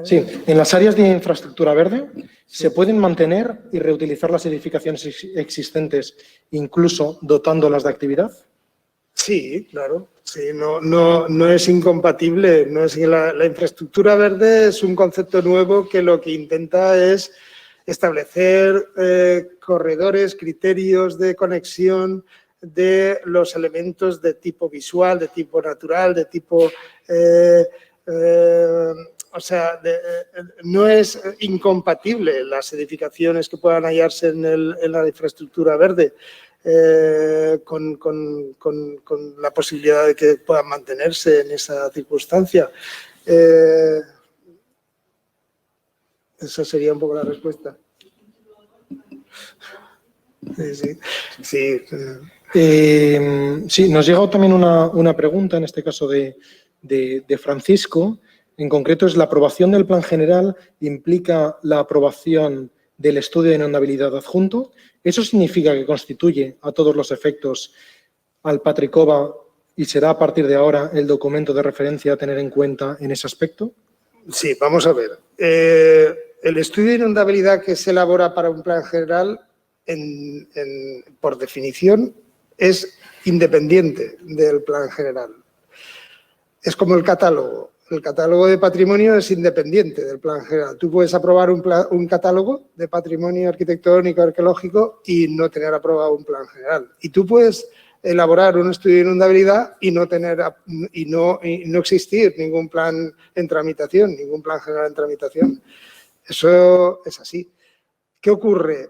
Sí, en las áreas de infraestructura verde, ¿se pueden mantener y reutilizar las edificaciones existentes, incluso dotándolas de actividad? Sí, claro. Sí, no es incompatible. La infraestructura verde es un concepto nuevo que lo que intenta es establecer corredores, criterios de conexión de los elementos de tipo visual, de tipo natural, de tipo... no es incompatible las edificaciones que puedan hallarse en la infraestructura verde con la posibilidad de que puedan mantenerse en esa circunstancia. Esa sería un poco la respuesta. Sí. Sí, nos llegó también una pregunta, en este caso de Francisco. En concreto, es la aprobación del Plan General implica la aprobación del estudio de inundabilidad adjunto. ¿Eso significa que constituye a todos los efectos al Patricova y será a partir de ahora el documento de referencia a tener en cuenta en ese aspecto? Sí, vamos a ver. El estudio de inundabilidad que se elabora para un plan general, por definición, es independiente del plan general. Es como el catálogo. El catálogo de patrimonio es independiente del plan general. Tú puedes aprobar un catálogo de patrimonio arquitectónico, arqueológico y no tener aprobado un plan general. Y tú puedes elaborar un estudio de inundabilidad y no existir ningún plan en tramitación, ningún plan general en tramitación. Eso es así. ¿Qué ocurre?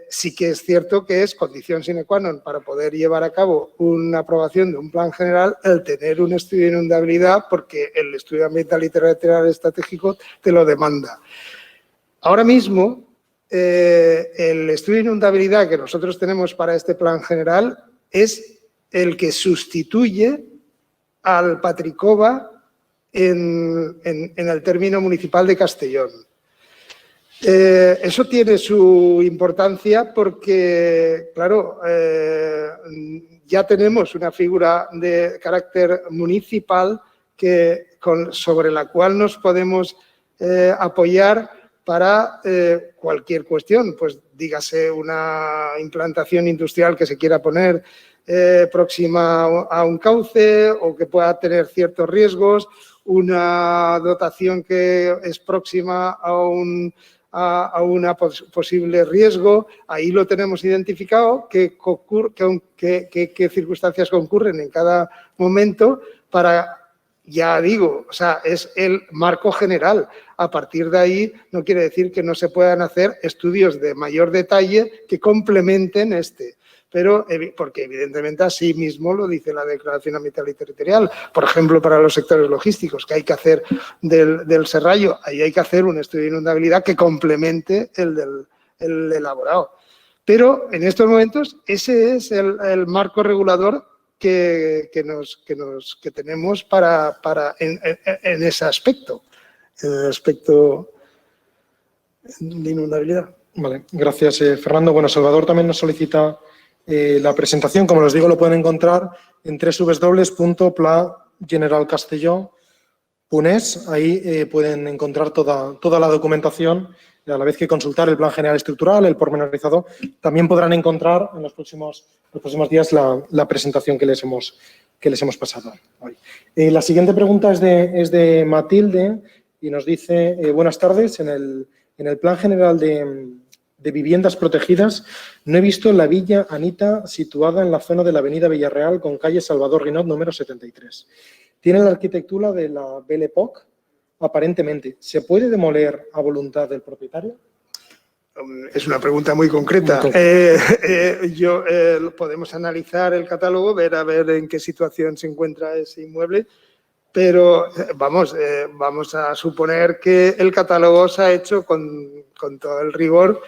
Sí que es cierto que es condición sine qua non para poder llevar a cabo una aprobación de un plan general el tener un estudio de inundabilidad, porque el estudio ambiental y territorial estratégico te lo demanda. Ahora mismo, el estudio de inundabilidad que nosotros tenemos para este plan general es el que sustituye al Patricova en el término municipal de Castellón. Eso tiene su importancia porque, claro, ya tenemos una figura de carácter municipal sobre la cual nos podemos apoyar para cualquier cuestión, pues dígase una implantación industrial que se quiera poner próxima a un cauce o que pueda tener ciertos riesgos, una dotación que es próxima a un posible riesgo. Ahí lo tenemos identificado, qué circunstancias concurren en cada momento para, ya digo, o sea, es el marco general. A partir de ahí no quiere decir que no se puedan hacer estudios de mayor detalle que complementen este. Pero porque evidentemente así mismo lo dice la Declaración Ambiental y Territorial. Por ejemplo, para los sectores logísticos, que hay que hacer del serrallo, ahí hay que hacer un estudio de inundabilidad que complemente el elaborado. Pero en estos momentos ese es el marco regulador que tenemos en ese aspecto, en el aspecto de inundabilidad. Vale, gracias, Fernando. Bueno, Salvador también nos solicita la presentación. Como les digo, lo pueden encontrar en www.plageneralcastelló.es. Ahí pueden encontrar toda la documentación y a la vez que consultar el Plan General Estructural, el pormenorizado. También podrán encontrar en los próximos días la presentación que les hemos pasado hoy. La siguiente pregunta es de Matilde y nos dice, buenas tardes, en el Plan General de Viviendas Protegidas no he visto la Villa Anita situada en la zona de la avenida Villarreal con calle Salvador Guinot número 73. Tiene la arquitectura de la Belle Époque, aparentemente. ¿Se puede demoler a voluntad del propietario? Es una pregunta muy concreta. Podemos analizar el catálogo, ver en qué situación se encuentra ese inmueble, pero vamos a suponer que el catálogo se ha hecho con todo el rigor.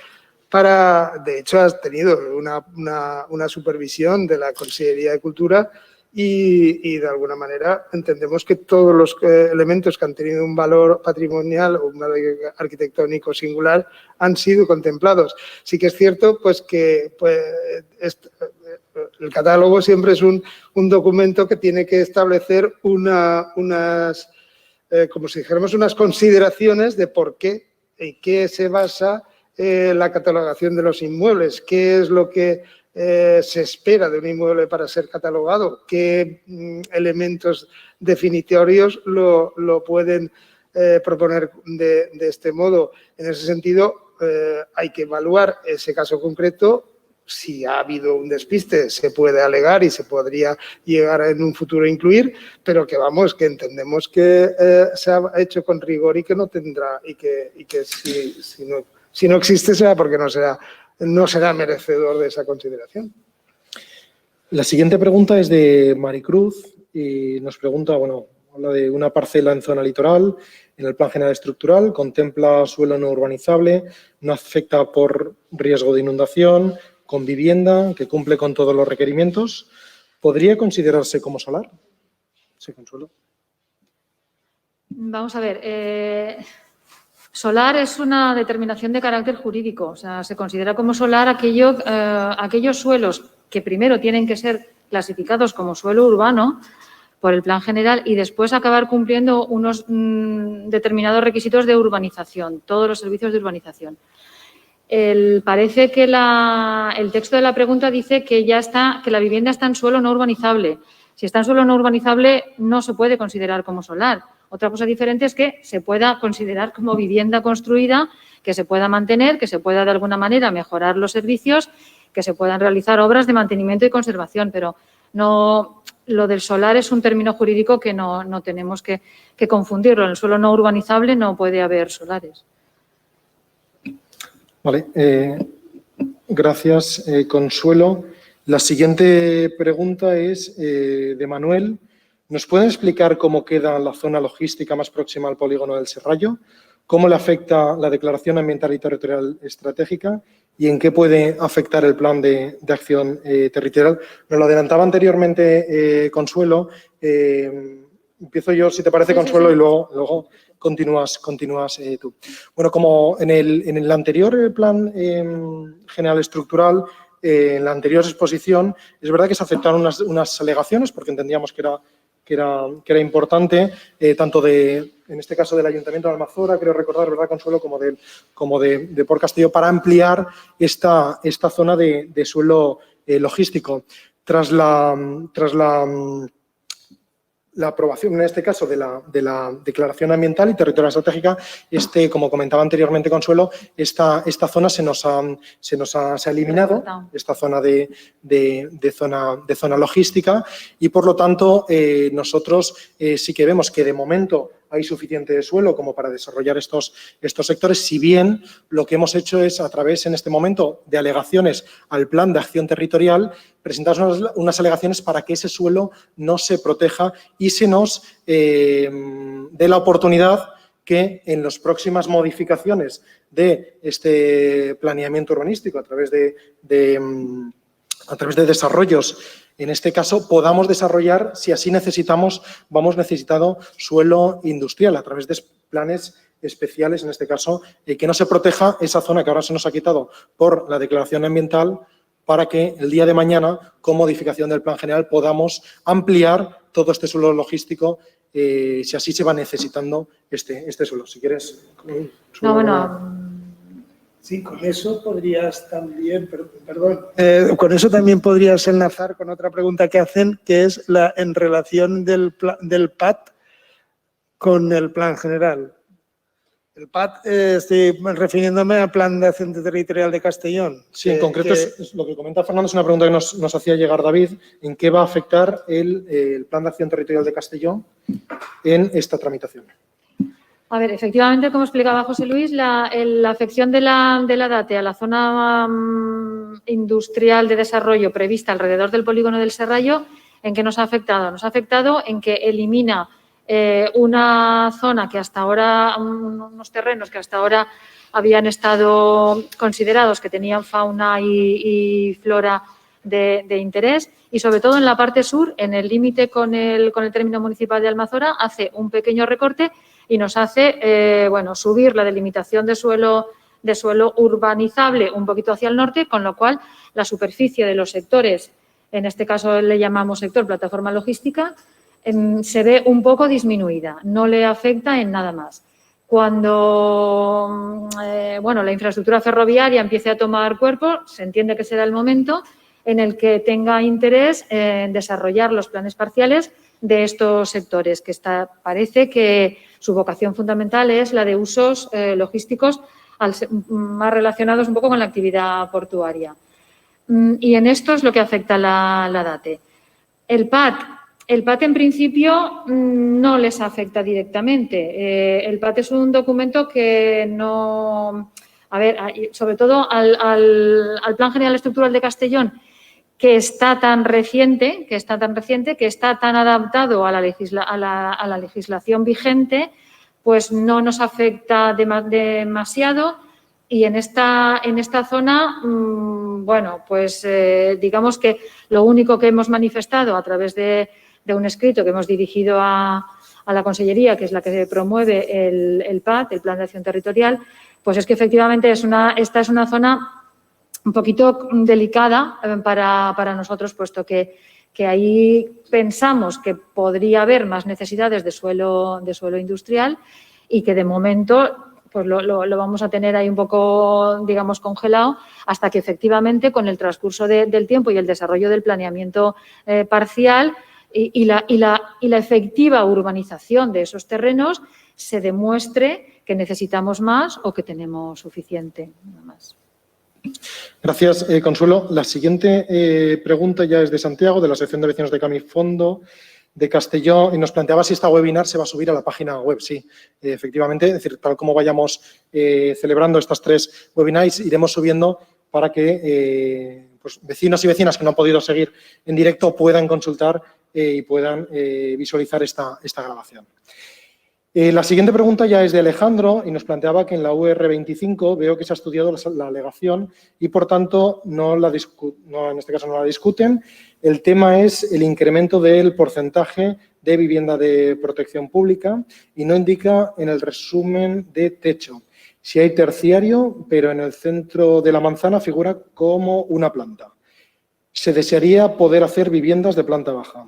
De hecho, has tenido una supervisión de la Consellería de Cultura y de alguna manera entendemos que todos los elementos que han tenido un valor patrimonial o un valor arquitectónico singular han sido contemplados. Sí que es cierto pues que el catálogo siempre es un documento que tiene que establecer unas como si dijéramos, unas consideraciones de por qué y qué se basa la catalogación de los inmuebles, qué es lo que se espera de un inmueble para ser catalogado, qué elementos definitorios lo pueden proponer de este modo. En ese sentido, hay que evaluar ese caso concreto. Si ha habido un despiste, se puede alegar y se podría llegar en un futuro a incluir, pero que entendemos que se ha hecho con rigor y que no tendrá, y que si no existe será porque no será merecedor de esa consideración. La siguiente pregunta es de Maricruz y nos pregunta, habla de una parcela en zona litoral, en el Plan General Estructural, contempla suelo no urbanizable, no afecta por riesgo de inundación, con vivienda, que cumple con todos los requerimientos. ¿Podría considerarse como solar? Sí, Consuelo. Vamos a ver. Solar es una determinación de carácter jurídico. O sea, se considera como solar aquellos suelos que primero tienen que ser clasificados como suelo urbano por el Plan General y después acabar cumpliendo unos determinados requisitos de urbanización, todos los servicios de urbanización. Parece que el texto de la pregunta dice que la vivienda está en suelo no urbanizable. Si está en suelo no urbanizable, no se puede considerar como solar. Otra cosa diferente es que se pueda considerar como vivienda construida, que se pueda mantener, que se pueda de alguna manera mejorar los servicios, que se puedan realizar obras de mantenimiento y conservación, pero no, lo del solar es un término jurídico que no tenemos que confundirlo. En el suelo no urbanizable no puede haber solares. Vale, gracias, Consuelo. La siguiente pregunta es de Manuel. ¿Nos pueden explicar cómo queda la zona logística más próxima al polígono del Serrallo? ¿Cómo le afecta la Declaración Ambiental y Territorial Estratégica? ¿Y en qué puede afectar el Plan de Acción Territorial? Nos lo adelantaba anteriormente Consuelo. Empiezo yo, si te parece, sí, Consuelo, sí. Y luego continúas tú. Bueno, como en el anterior Plan General Estructural, en la anterior exposición, es verdad que se aceptaron unas alegaciones porque entendíamos que era era importante, tanto en este caso del Ayuntamiento de Almazora, creo recordar, ¿verdad, Consuelo?, como de Port Castelló, para ampliar esta zona de suelo logístico. Tras la aprobación, en este caso, de la Declaración Ambiental y Territorial Estratégica, como comentaba anteriormente Consuelo, esta zona se ha eliminado, esta zona de zona logística, y, por lo tanto, nosotros sí que vemos que, de momento, hay suficiente suelo como para desarrollar estos sectores, si bien lo que hemos hecho es, a través, en este momento, de alegaciones al Plan de Acción Territorial, presentar unas alegaciones para que ese suelo no se proteja y se nos dé la oportunidad que en las próximas modificaciones de este planeamiento urbanístico, a través de desarrollos, en este caso, podamos desarrollar, si así necesitamos, vamos necesitando suelo industrial a través de planes especiales, en este caso, que no se proteja esa zona que ahora se nos ha quitado por la declaración ambiental, para que el día de mañana, con modificación del plan general, podamos ampliar todo este suelo logístico, si así se va necesitando este suelo. Si quieres… Sí, con eso podrías también, con eso también podrías enlazar con otra pregunta que hacen, que es en relación del PAT con el plan general. El PAT, estoy refiriéndome al Plan de Acción Territorial de Castellón. Sí, en concreto, es lo que comenta Fernando, es una pregunta que nos hacía llegar David, ¿en qué va a afectar el Plan de Acción Territorial de Castellón en esta tramitación? A ver, efectivamente, como explicaba José Luis, la afección de la DATE a la zona industrial de desarrollo prevista alrededor del polígono del Serrallo, ¿en qué nos ha afectado? Nos ha afectado en que elimina una zona que hasta ahora, unos terrenos que hasta ahora habían estado considerados que tenían fauna y flora de interés, y sobre todo en la parte sur, en el límite con el término municipal de Almazora, hace un pequeño recorte y nos hace subir la delimitación de suelo urbanizable un poquito hacia el norte, con lo cual la superficie de los sectores, en este caso le llamamos sector plataforma logística, se ve un poco disminuida, no le afecta en nada más. Cuando la infraestructura ferroviaria empiece a tomar cuerpo, se entiende que será el momento en el que tenga interés en desarrollar los planes parciales de estos sectores, que parece que su vocación fundamental es la de usos logísticos más relacionados un poco con la actividad portuaria. Y en esto es lo que afecta la DATE. El PAT, en principio, no les afecta directamente. El PAT es un documento que no… A ver, sobre todo al Plan General Estructural de Castellón, que está tan reciente, que está tan adaptado a la legislación vigente, pues no nos afecta demasiado. Y en esta zona, digamos que lo único que hemos manifestado a través de un escrito que hemos dirigido a la Consellería, que es la que promueve el PAT, el Plan de Acción Territorial, pues es que efectivamente esta es una zona un poquito delicada para nosotros, puesto que ahí pensamos que podría haber más necesidades de suelo industrial y que de momento pues lo vamos a tener ahí un poco, digamos, congelado, hasta que efectivamente con el transcurso del tiempo y el desarrollo del planeamiento parcial y la efectiva urbanización de esos terrenos se demuestre que necesitamos más o que tenemos suficiente. Nada más. Gracias, Consuelo. La siguiente pregunta ya es de Santiago, de la sección de vecinos de Camifondo de Castellón, y nos planteaba si esta webinar se va a subir a la página web. Sí, efectivamente, es decir, tal como vayamos celebrando estas 3 webinars, iremos subiendo para que vecinos y vecinas que no han podido seguir en directo puedan consultar y puedan visualizar esta grabación. La siguiente pregunta ya es de Alejandro y nos planteaba que en la UR25 veo que se ha estudiado la alegación y, por tanto, en este caso no la discuten. El tema es el incremento del porcentaje de vivienda de protección pública y no indica en el resumen de techo si hay terciario, pero en el centro de la manzana figura como una planta. Se desearía poder hacer viviendas de planta baja.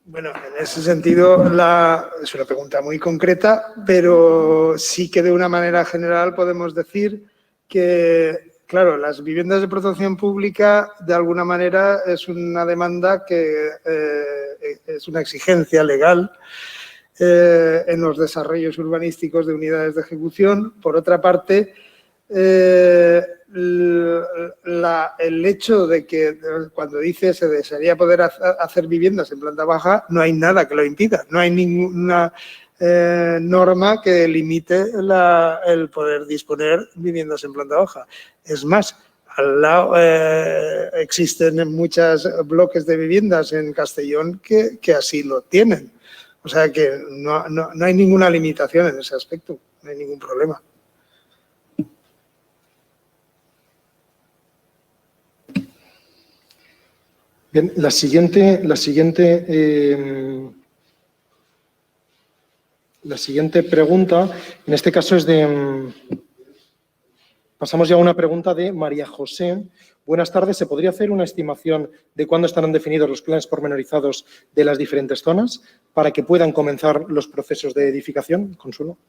Bueno, en ese sentido es una pregunta muy concreta, pero sí que de una manera general podemos decir que, claro, las viviendas de protección pública de alguna manera es una demanda que es una exigencia legal en los desarrollos urbanísticos de unidades de ejecución. Por otra parte, el hecho de que cuando dice se desearía poder hacer viviendas en planta baja, no hay nada que lo impida, no hay ninguna norma que limite el poder disponer viviendas en planta baja. Es más, al lado existen muchos bloques de viviendas en Castellón que así lo tienen. O sea que no hay ninguna limitación en ese aspecto, no hay ningún problema. Bien, la siguiente pregunta, en este caso es de... Pasamos ya a una pregunta de María José. Buenas tardes. ¿Se podría hacer una estimación de cuándo estarán definidos los planes pormenorizados de las diferentes zonas para que puedan comenzar los procesos de edificación? Consuelo.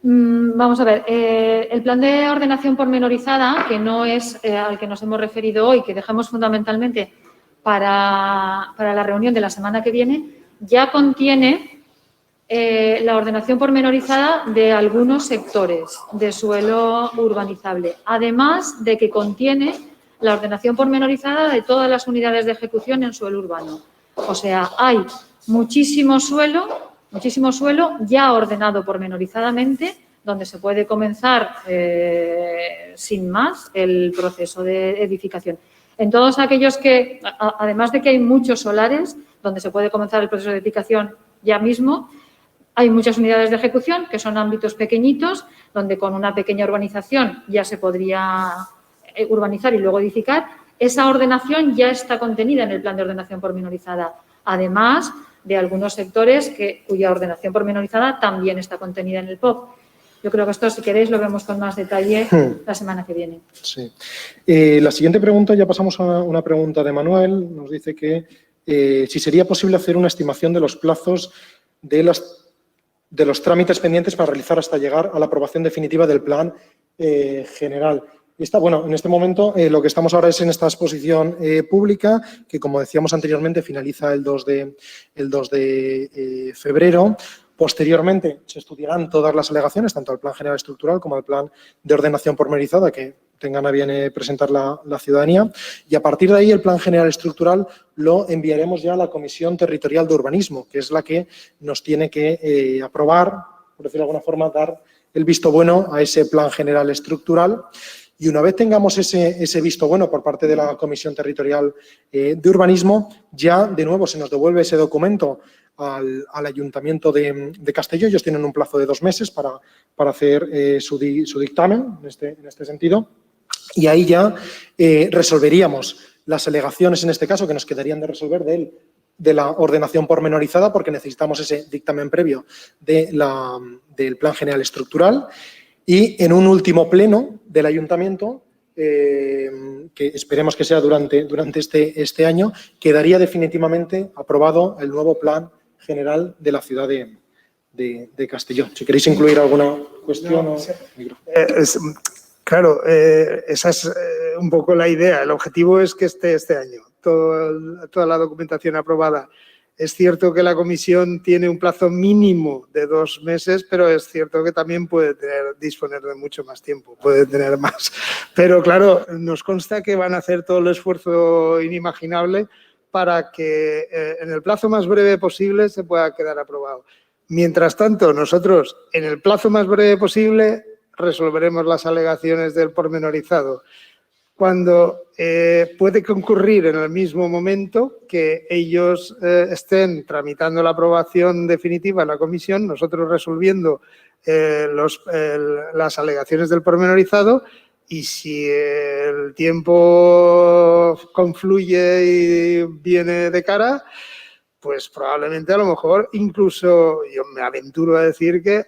Vamos a ver, el plan de ordenación pormenorizada, que no es al que nos hemos referido hoy, que dejamos fundamentalmente para la reunión de la semana que viene, ya contiene la ordenación pormenorizada de algunos sectores de suelo urbanizable, además de que contiene la ordenación pormenorizada de todas las unidades de ejecución en suelo urbano. O sea, hay muchísimo suelo ya ordenado pormenorizadamente, donde se puede comenzar sin más el proceso de edificación. En todos aquellos que, además de que hay muchos solares, donde se puede comenzar el proceso de edificación ya mismo, hay muchas unidades de ejecución que son ámbitos pequeñitos, donde con una pequeña urbanización ya se podría urbanizar y luego edificar. Esa ordenación ya está contenida en el plan de ordenación pormenorizada, además de algunos sectores cuya ordenación pormenorizada también está contenida en el POP. Yo creo que esto, si queréis, lo vemos con más detalle la semana que viene. Sí. La siguiente pregunta, ya pasamos a una pregunta de Manuel. Nos dice que si sería posible hacer una estimación de los plazos de los trámites pendientes para realizar hasta llegar a la aprobación definitiva del plan general. Bueno, en este momento lo que estamos ahora es en esta exposición pública que, como decíamos anteriormente, finaliza el 2 de febrero. Posteriormente se estudiarán todas las alegaciones, tanto al plan general estructural como al plan de ordenación pormenorizada que tengan a bien presentar la ciudadanía. Y a partir de ahí el plan general estructural lo enviaremos ya a la Comisión Territorial de Urbanismo, que es la que nos tiene que aprobar, por decirlo de alguna forma, dar el visto bueno a ese plan general estructural. Y una vez tengamos ese visto bueno por parte de la Comisión Territorial de Urbanismo, ya de nuevo se nos devuelve ese documento al Ayuntamiento de Castelló. Ellos tienen un plazo de 2 meses para hacer su dictamen en este sentido. Y ahí ya resolveríamos las alegaciones, en este caso, que nos quedarían de resolver de la ordenación pormenorizada, porque necesitamos ese dictamen previo del Plan General Estructural. Y en un último pleno del Ayuntamiento, que esperemos que sea durante este año, quedaría definitivamente aprobado el nuevo Plan General de la ciudad de Castelló. Si queréis incluir alguna cuestión. Claro, esa es un poco la idea. El objetivo es que esté este año toda la documentación aprobada. Es cierto que la comisión tiene un plazo mínimo de 2 meses, pero es cierto que también puede disponer de mucho más tiempo, puede tener más. Pero claro, nos consta que van a hacer todo el esfuerzo inimaginable para que en el plazo más breve posible se pueda quedar aprobado. Mientras tanto, nosotros en el plazo más breve posible resolveremos las alegaciones del pormenorizado. Cuando puede concurrir en el mismo momento que ellos estén tramitando la aprobación definitiva en la comisión, nosotros resolviendo las alegaciones del pormenorizado, y si el tiempo confluye y viene de cara, pues probablemente a lo mejor incluso, yo me aventuro a decir que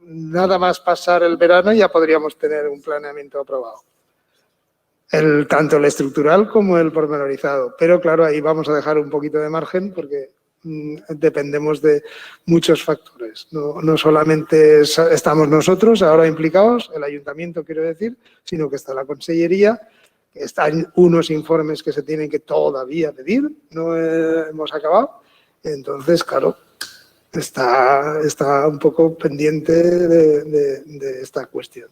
nada más pasar el verano ya podríamos tener un planeamiento aprobado. tanto el estructural como el pormenorizado. Pero claro, ahí vamos a dejar un poquito de margen porque dependemos de muchos factores. No solamente estamos nosotros ahora implicados, el ayuntamiento quiero decir, sino que está la consellería, que están unos informes que se tienen que todavía pedir, no hemos acabado. Entonces, claro, está un poco pendiente de esta cuestión.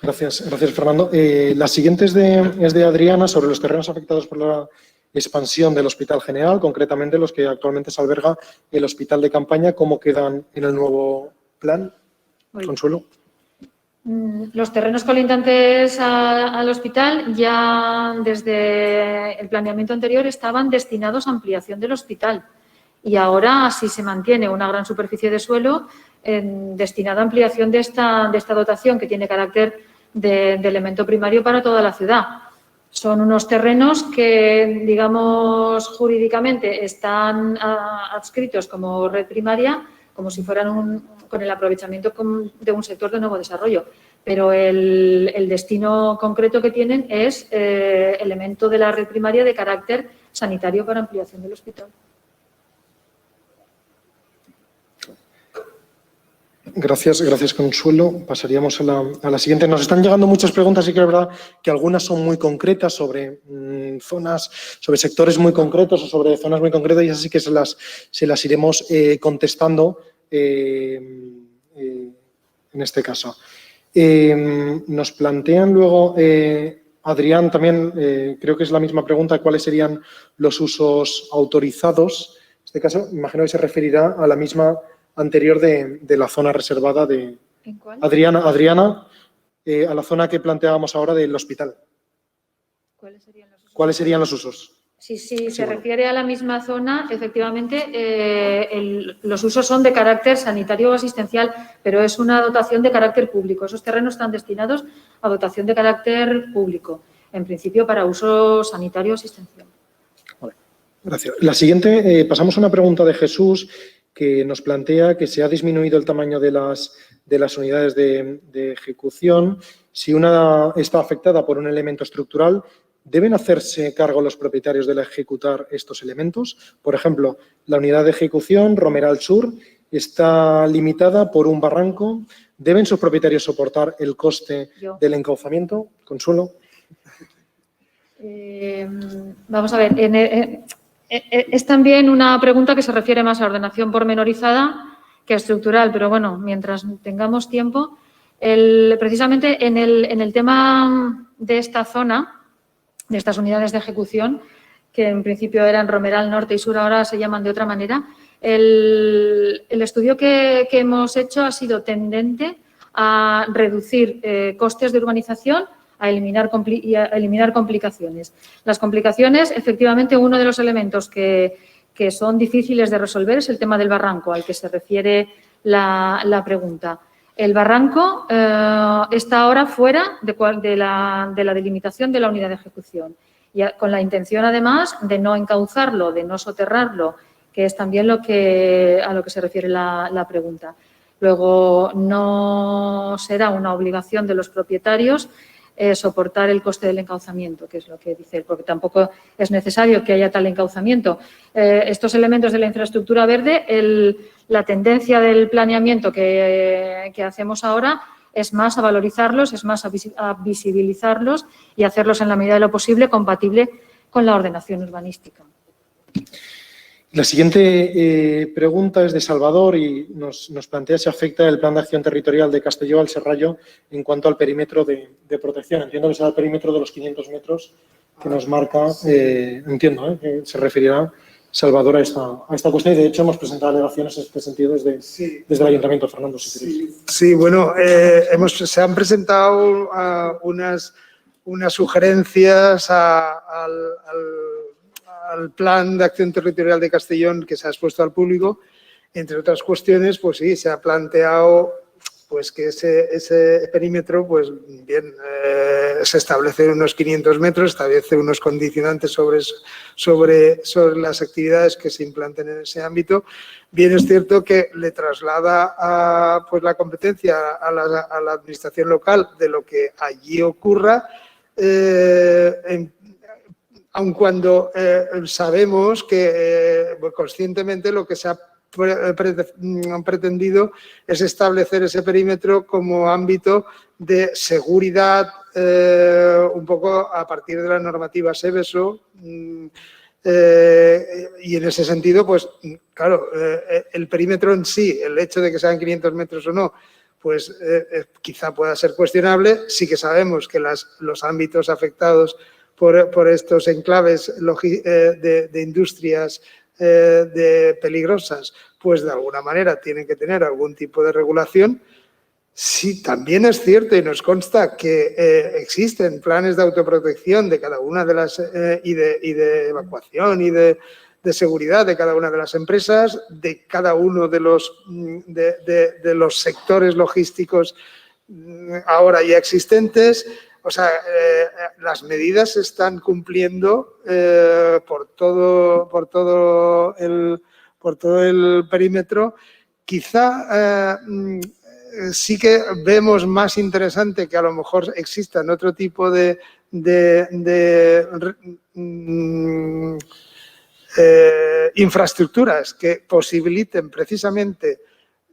Gracias, Fernando. La siguiente es de Adriana sobre los terrenos afectados por la expansión del Hospital General, concretamente los que actualmente se alberga el Hospital de Campaña. ¿Cómo quedan en el nuevo plan? Consuelo. Los terrenos colindantes al hospital ya desde el planeamiento anterior estaban destinados a ampliación del hospital y ahora sí se mantiene una gran superficie de suelo destinada a ampliación de esta dotación que tiene carácter de elemento primario para toda la ciudad. Son unos terrenos que, digamos, jurídicamente están adscritos como red primaria, como si fueran con el aprovechamiento de un sector de nuevo desarrollo. Pero el destino concreto que tienen es elemento de la red primaria de carácter sanitario para ampliación del hospital. Gracias, Consuelo. Pasaríamos a la siguiente. Nos están llegando muchas preguntas y que es verdad que algunas son muy concretas sobre zonas, sobre sectores muy concretos o sobre zonas muy concretas y así que se las iremos contestando en este caso. Nos plantean luego, Adrián, también creo que es la misma pregunta, ¿cuáles serían los usos autorizados? En este caso, imagino que se referirá a la misma anterior de la zona reservada de ¿En cuál? Adriana, a la zona que planteábamos ahora del hospital. ¿Cuáles serían los usos? ¿Cuáles serían los usos? Sí, se refiere a la misma zona, efectivamente, los usos son de carácter sanitario o asistencial, pero es una dotación de carácter público. Esos terrenos están destinados a dotación de carácter público, en principio para uso sanitario o asistencial. Vale, gracias. La siguiente, pasamos a una pregunta de Jesús que nos plantea que se ha disminuido el tamaño de las unidades de ejecución. Si una está afectada por un elemento estructural, ¿deben hacerse cargo los propietarios de ejecutar estos elementos? Por ejemplo, la unidad de ejecución Romeral Sur está limitada por un barranco. ¿Deben sus propietarios soportar el coste del encauzamiento? Consuelo. Vamos a ver, es también una pregunta que se refiere más a ordenación pormenorizada que a estructural, pero bueno, mientras tengamos tiempo, precisamente en el tema de esta zona, de estas unidades de ejecución, que en principio eran Romeral Norte y Sur, ahora se llaman de otra manera, el estudio que hemos hecho ha sido tendente a reducir costes de urbanización a eliminar complicaciones. Las complicaciones, efectivamente, uno de los elementos que son difíciles de resolver es el tema del barranco, al que se refiere la pregunta. El barranco está ahora fuera de la delimitación de la unidad de ejecución, y con la intención, además, de no encauzarlo, de no soterrarlo, que es también a lo que se refiere la pregunta. Luego, no será una obligación de los propietarios soportar el coste del encauzamiento, que es lo que dice él, porque tampoco es necesario que haya tal encauzamiento. Estos elementos de la infraestructura verde, la tendencia del planeamiento que hacemos ahora es más a valorizarlos, es más a visibilizarlos y hacerlos en la medida de lo posible compatible con la ordenación urbanística. La siguiente pregunta es de Salvador y nos plantea si afecta el Plan de Acción Territorial de Castelló al Serrallo en cuanto al perímetro de protección. Entiendo que será el perímetro de los 500 metros que nos marca, entiendo, que se referirá Salvador a esta cuestión y de hecho hemos presentado alegaciones en este sentido desde el Ayuntamiento. Fernando, si queréis. Sí, bueno, se han presentado unas sugerencias al Plan de Acción Territorial de Castellón que se ha expuesto al público. Entre otras cuestiones, pues sí, se ha planteado pues que ese perímetro, pues bien, se establece unos 500 metros, establece unos condicionantes sobre las actividades que se implanten en ese ámbito. Bien es cierto que le traslada pues la competencia a la administración local de lo que allí ocurra. aun cuando sabemos que conscientemente lo que se ha pretendido es establecer ese perímetro como ámbito de seguridad, un poco a partir de la normativa Seveso, y en ese sentido, pues claro, el perímetro en sí, el hecho de que sean 500 metros o no, pues quizá pueda ser cuestionable. Sí que sabemos que los ámbitos afectados por estos enclaves de industrias peligrosas, pues de alguna manera tienen que tener algún tipo de regulación. Sí, también es cierto y nos consta que existen planes de autoprotección de cada una de las y de evacuación y de seguridad de cada una de las empresas, de cada uno de los sectores logísticos ahora ya existentes. O sea, las medidas se están cumpliendo por todo el perímetro. Quizá sí que vemos más interesante que a lo mejor existan otro tipo de infraestructuras que posibiliten precisamente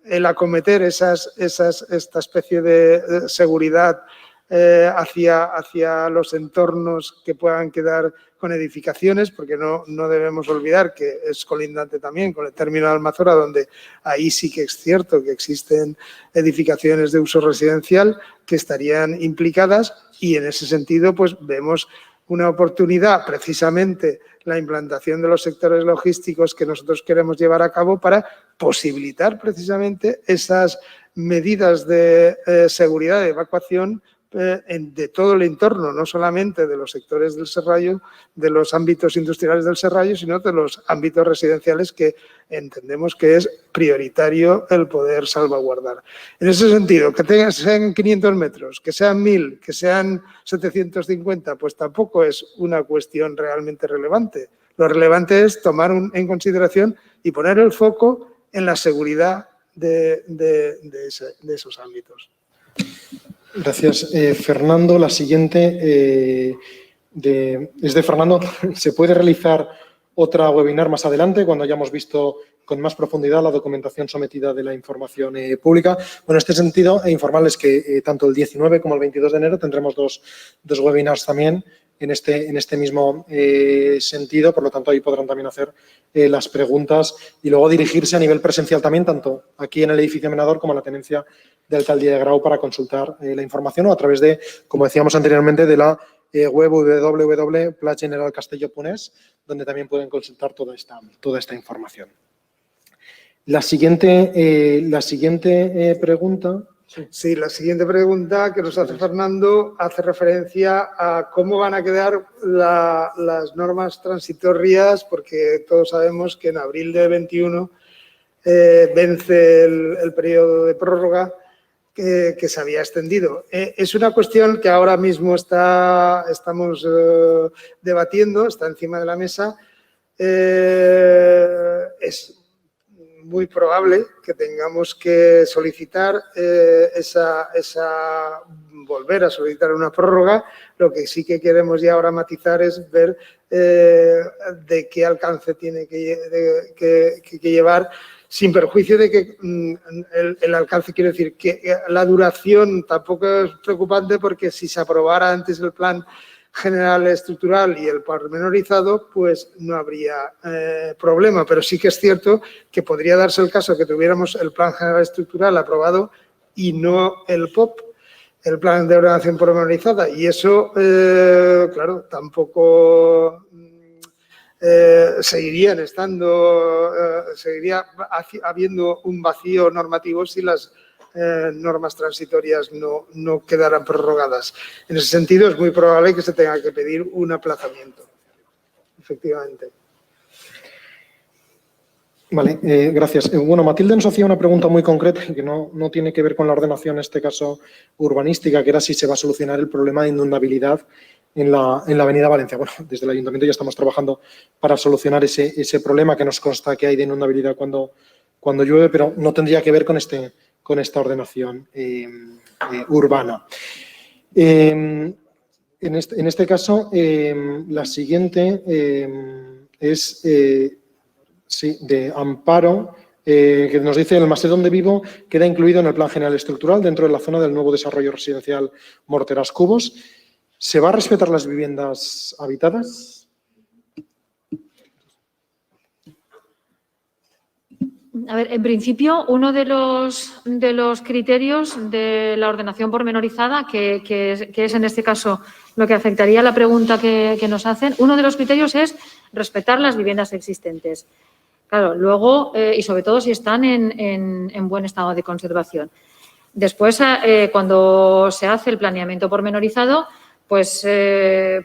el acometer esta especie de seguridad hacia los entornos que puedan quedar con edificaciones, porque no debemos olvidar que es colindante también con el término de Almazora, donde ahí sí que es cierto que existen edificaciones de uso residencial que estarían implicadas, y en ese sentido pues vemos una oportunidad, precisamente la implantación de los sectores logísticos que nosotros queremos llevar a cabo para posibilitar precisamente esas medidas de seguridad de evacuación de todo el entorno, no solamente de los sectores del Serrallo, de los ámbitos industriales del Serrallo, sino de los ámbitos residenciales que entendemos que es prioritario el poder salvaguardar. En ese sentido, que sean 500 metros, que sean 1000, que sean 750, pues tampoco es una cuestión realmente relevante. Lo relevante es tomar en consideración y poner el foco en la seguridad de esos ámbitos. Gracias. Fernando, la siguiente es de Fernando. ¿Se puede realizar otra webinar más adelante cuando hayamos visto con más profundidad la documentación sometida de la información pública? Bueno, en este sentido, informarles que tanto el 19 como el 22 de enero tendremos dos webinars también en este mismo sentido. Por lo tanto, ahí podrán también hacer las preguntas y luego dirigirse a nivel presencial también, tanto aquí en el edificio Menador como en la tenencia de Alcaldía de Grau, para consultar la información, o a través de, como decíamos anteriormente, de la web www.plageneralcastelló.es, donde también pueden consultar toda esta información. La siguiente pregunta. Sí, la siguiente pregunta que nos hace Fernando hace referencia a cómo van a quedar las normas transitorias, porque todos sabemos que en abril de 21 vence el periodo de prórroga que se había extendido. Es una cuestión que ahora mismo estamos debatiendo, está encima de la mesa. Es muy probable que tengamos que solicitar volver a solicitar una prórroga. Lo que sí que queremos ya ahora matizar es ver de qué alcance tiene que llevar, sin perjuicio de que el alcance, quiere decir que la duración tampoco es preocupante, porque si se aprobara antes el plan general estructural y el pormenorizado, pues no habría problema. Pero sí que es cierto que podría darse el caso que tuviéramos el plan general estructural aprobado y no el POP, el plan de ordenación pormenorizada. Y eso, claro, tampoco seguiría habiendo un vacío normativo si las normas transitorias no quedaran prorrogadas. En ese sentido, es muy probable que se tenga que pedir un aplazamiento, efectivamente. Vale, gracias. Bueno, Matilde nos hacía una pregunta muy concreta que no tiene que ver con la ordenación, en este caso urbanística, que era si se va a solucionar el problema de inundabilidad en la Avenida Valencia. Bueno, desde el Ayuntamiento ya estamos trabajando para solucionar ese problema que nos consta que hay de inundabilidad cuando llueve, pero no tendría que ver con esta ordenación urbana. En En este caso, la siguiente es de Amparo, que nos dice: el Masé donde vivo queda incluido en el Plan General Estructural dentro de la zona del nuevo desarrollo residencial Morteras Cubos. ¿Se va a respetar las viviendas habitadas? A ver, en principio, uno de los criterios de la ordenación pormenorizada, que es en este caso lo que afectaría a la pregunta que nos hacen, uno de los criterios es respetar las viviendas existentes. Claro, luego, y sobre todo si están en buen estado de conservación. Después, cuando se hace el planeamiento pormenorizado, pues hay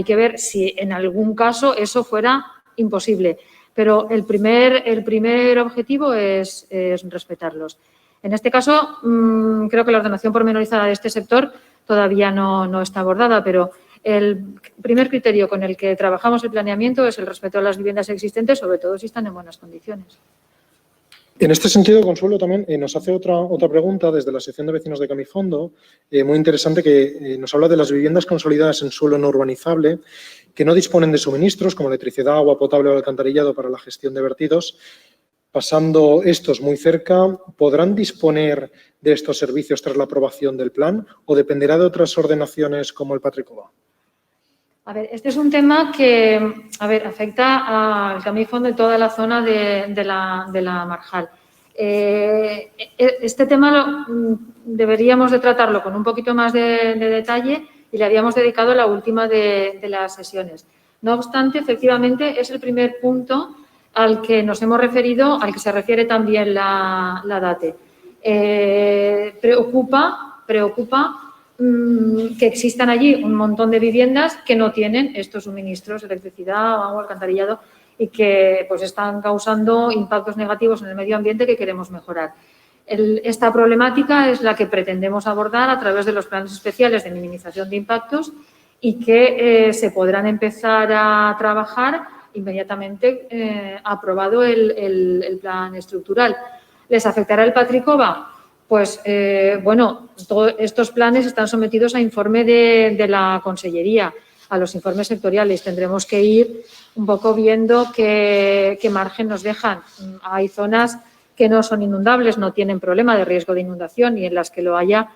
que ver si en algún caso eso fuera imposible. Pero el primer objetivo es respetarlos. En este caso, creo que la ordenación pormenorizada de este sector todavía no está abordada, pero el primer criterio con el que trabajamos el planeamiento es el respeto a las viviendas existentes, sobre todo si están en buenas condiciones. En este sentido, Consuelo también nos hace otra pregunta desde la sección de vecinos de Camifondo, muy interesante, que nos habla de las viviendas consolidadas en suelo no urbanizable que no disponen de suministros como electricidad, agua potable o alcantarillado para la gestión de vertidos. Pasando estos muy cerca, ¿podrán disponer de estos servicios tras la aprobación del plan o dependerá de otras ordenaciones como el Patricoba? A ver, este es un tema que, afecta al Camifondo y toda la zona de la Marjal. Este tema deberíamos de tratarlo con un poquito más de detalle y le habíamos dedicado la última de las sesiones. No obstante, efectivamente, es el primer punto al que nos hemos referido, al que se refiere también la DATE. Preocupa que existan allí un montón de viviendas que no tienen estos suministros, electricidad, agua, alcantarillado, y que pues están causando impactos negativos en el medio ambiente que queremos mejorar. Esta problemática es la que pretendemos abordar a través de los planes especiales de minimización de impactos y que se podrán empezar a trabajar inmediatamente aprobado el plan estructural. ¿Les afectará el Patricoba? Pues, todos estos planes están sometidos a informe de la Consellería, a los informes sectoriales. Tendremos que ir un poco viendo qué margen nos dejan. Hay zonas que no son inundables, no tienen problema de riesgo de inundación y en las que lo haya,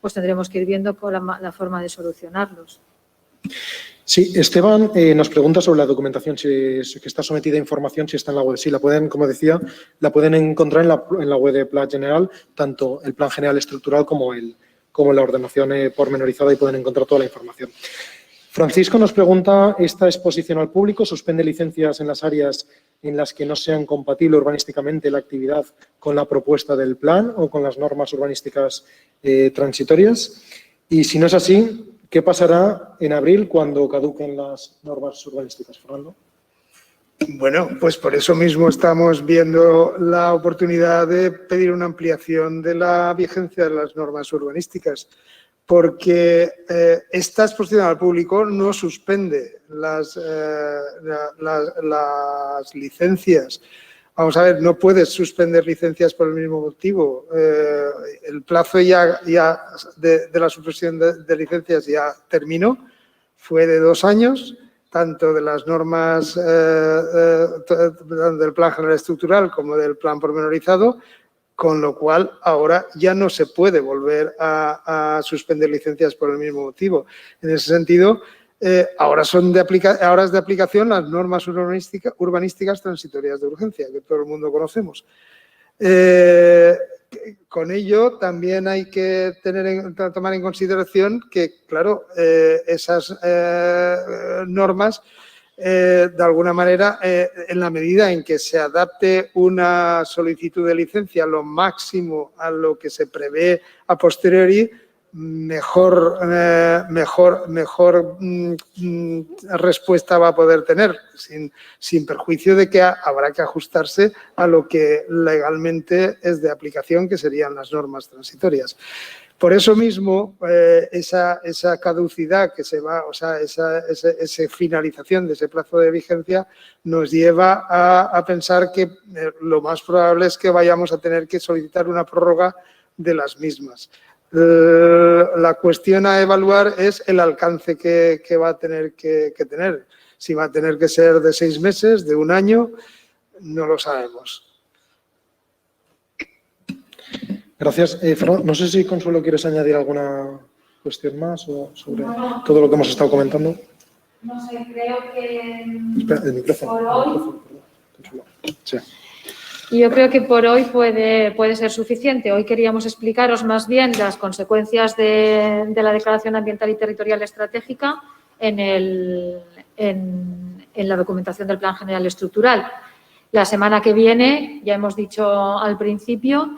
pues tendremos que ir viendo la forma de solucionarlos. Sí, Esteban nos pregunta sobre la documentación, que está sometida a información, si está en la web. Sí, la pueden, como decía, la pueden encontrar en la web de Plan General, tanto el Plan General Estructural como la ordenación pormenorizada, y pueden encontrar toda la información. Francisco nos pregunta: ¿esta exposición al público suspende licencias en las áreas en las que no sean compatible urbanísticamente la actividad con la propuesta del plan o con las normas urbanísticas transitorias? Y si no es así, ¿qué pasará en abril cuando caduquen las normas urbanísticas, Fernando? Bueno, pues por eso mismo estamos viendo la oportunidad de pedir una ampliación de la vigencia de las normas urbanísticas, porque esta exposición al público no suspende las licencias. Vamos a ver, no puedes suspender licencias por el mismo motivo. El plazo ya de la suspensión de licencias ya terminó, fue de 2 años, tanto de las normas del Plan General Estructural como del Plan Pormenorizado, con lo cual ahora ya no se puede volver a suspender licencias por el mismo motivo. En ese sentido, ahora es de aplicación las normas urbanísticas transitorias de urgencia, que todo el mundo conocemos. Con ello también hay que tomar en consideración que, claro, esas normas, de alguna manera, en la medida en que se adapte una solicitud de licencia lo máximo a lo que se prevé a posteriori, mejor respuesta va a poder tener, sin perjuicio de que habrá que ajustarse a lo que legalmente es de aplicación, que serían las normas transitorias. Por eso mismo, esa caducidad que se va, o sea, esa finalización de ese plazo de vigencia nos lleva a pensar que lo más probable es que vayamos a tener que solicitar una prórroga de las mismas. La cuestión a evaluar es el alcance que va a tener que tener. Si va a tener que ser de 6 meses, de 1 año, no lo sabemos. Gracias. Fernando, no sé si, Consuelo, quieres añadir alguna cuestión más o sobre todo lo que hemos estado comentando. No sé, creo que Espera, el micrófono. por hoy, Consuelo. Sí. Yo creo que por hoy puede ser suficiente. Hoy queríamos explicaros más bien las consecuencias de la Declaración Ambiental y Territorial Estratégica en la documentación del Plan General Estructural. La semana que viene, ya hemos dicho al principio,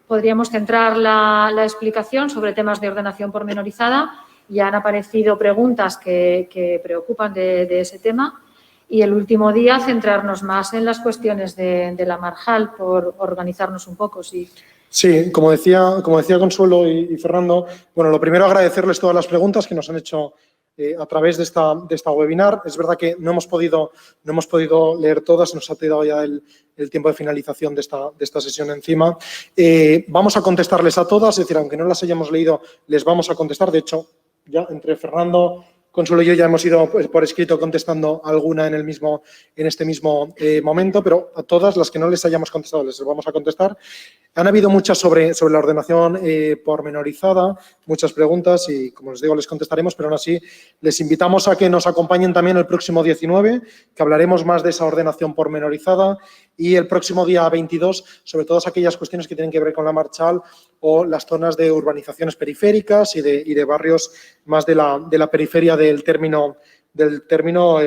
podríamos centrar la explicación sobre temas de ordenación pormenorizada. Ya han aparecido preguntas que preocupan de ese tema. Y el último día centrarnos más en las cuestiones de la Marjal, por organizarnos un poco. Sí, Como decía Consuelo y Fernando, bueno, lo primero agradecerles todas las preguntas que nos han hecho a través de esta webinar. Es verdad que no hemos podido leer todas, nos ha tirado ya el tiempo de finalización de esta sesión encima. Vamos a contestarles a todas, es decir, aunque no las hayamos leído, les vamos a contestar. De hecho, ya entre Fernando, Consuelo y yo ya hemos ido por escrito contestando alguna en este mismo momento, pero a todas las que no les hayamos contestado les vamos a contestar. Han habido muchas sobre la ordenación pormenorizada, muchas preguntas y, como les digo, les contestaremos, pero aún así les invitamos a que nos acompañen también el próximo 19, que hablaremos más de esa ordenación pormenorizada, y el próximo día 22 sobre todas aquellas cuestiones que tienen que ver con la Marjal o las zonas de urbanizaciones periféricas y de barrios más de la periferia del término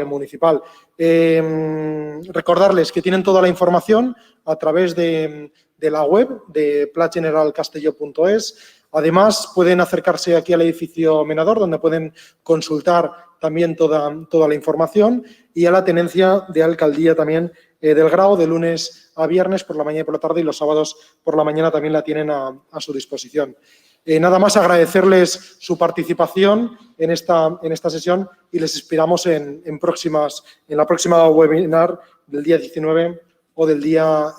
municipal. Recordarles que tienen toda la información a través de la web de platgeneralcastelló.es. Además, pueden acercarse aquí al edificio Menador, donde pueden consultar también toda la información, y a la tenencia de alcaldía también del Grao, de lunes a viernes por la mañana y por la tarde, y los sábados por la mañana también la tienen a su disposición. Nada más agradecerles su participación en esta sesión y les esperamos en la próxima webinar del día 19 o del día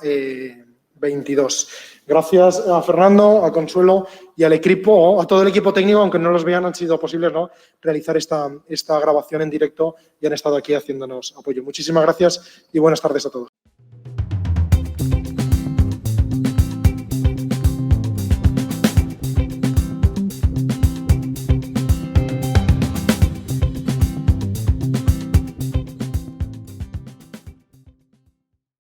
22. Gracias a Fernando, a Consuelo y al equipo, a todo el equipo técnico, aunque no los vean, han sido posibles, ¿no?, realizar esta grabación en directo y han estado aquí haciéndonos apoyo. Muchísimas gracias y buenas tardes a todos.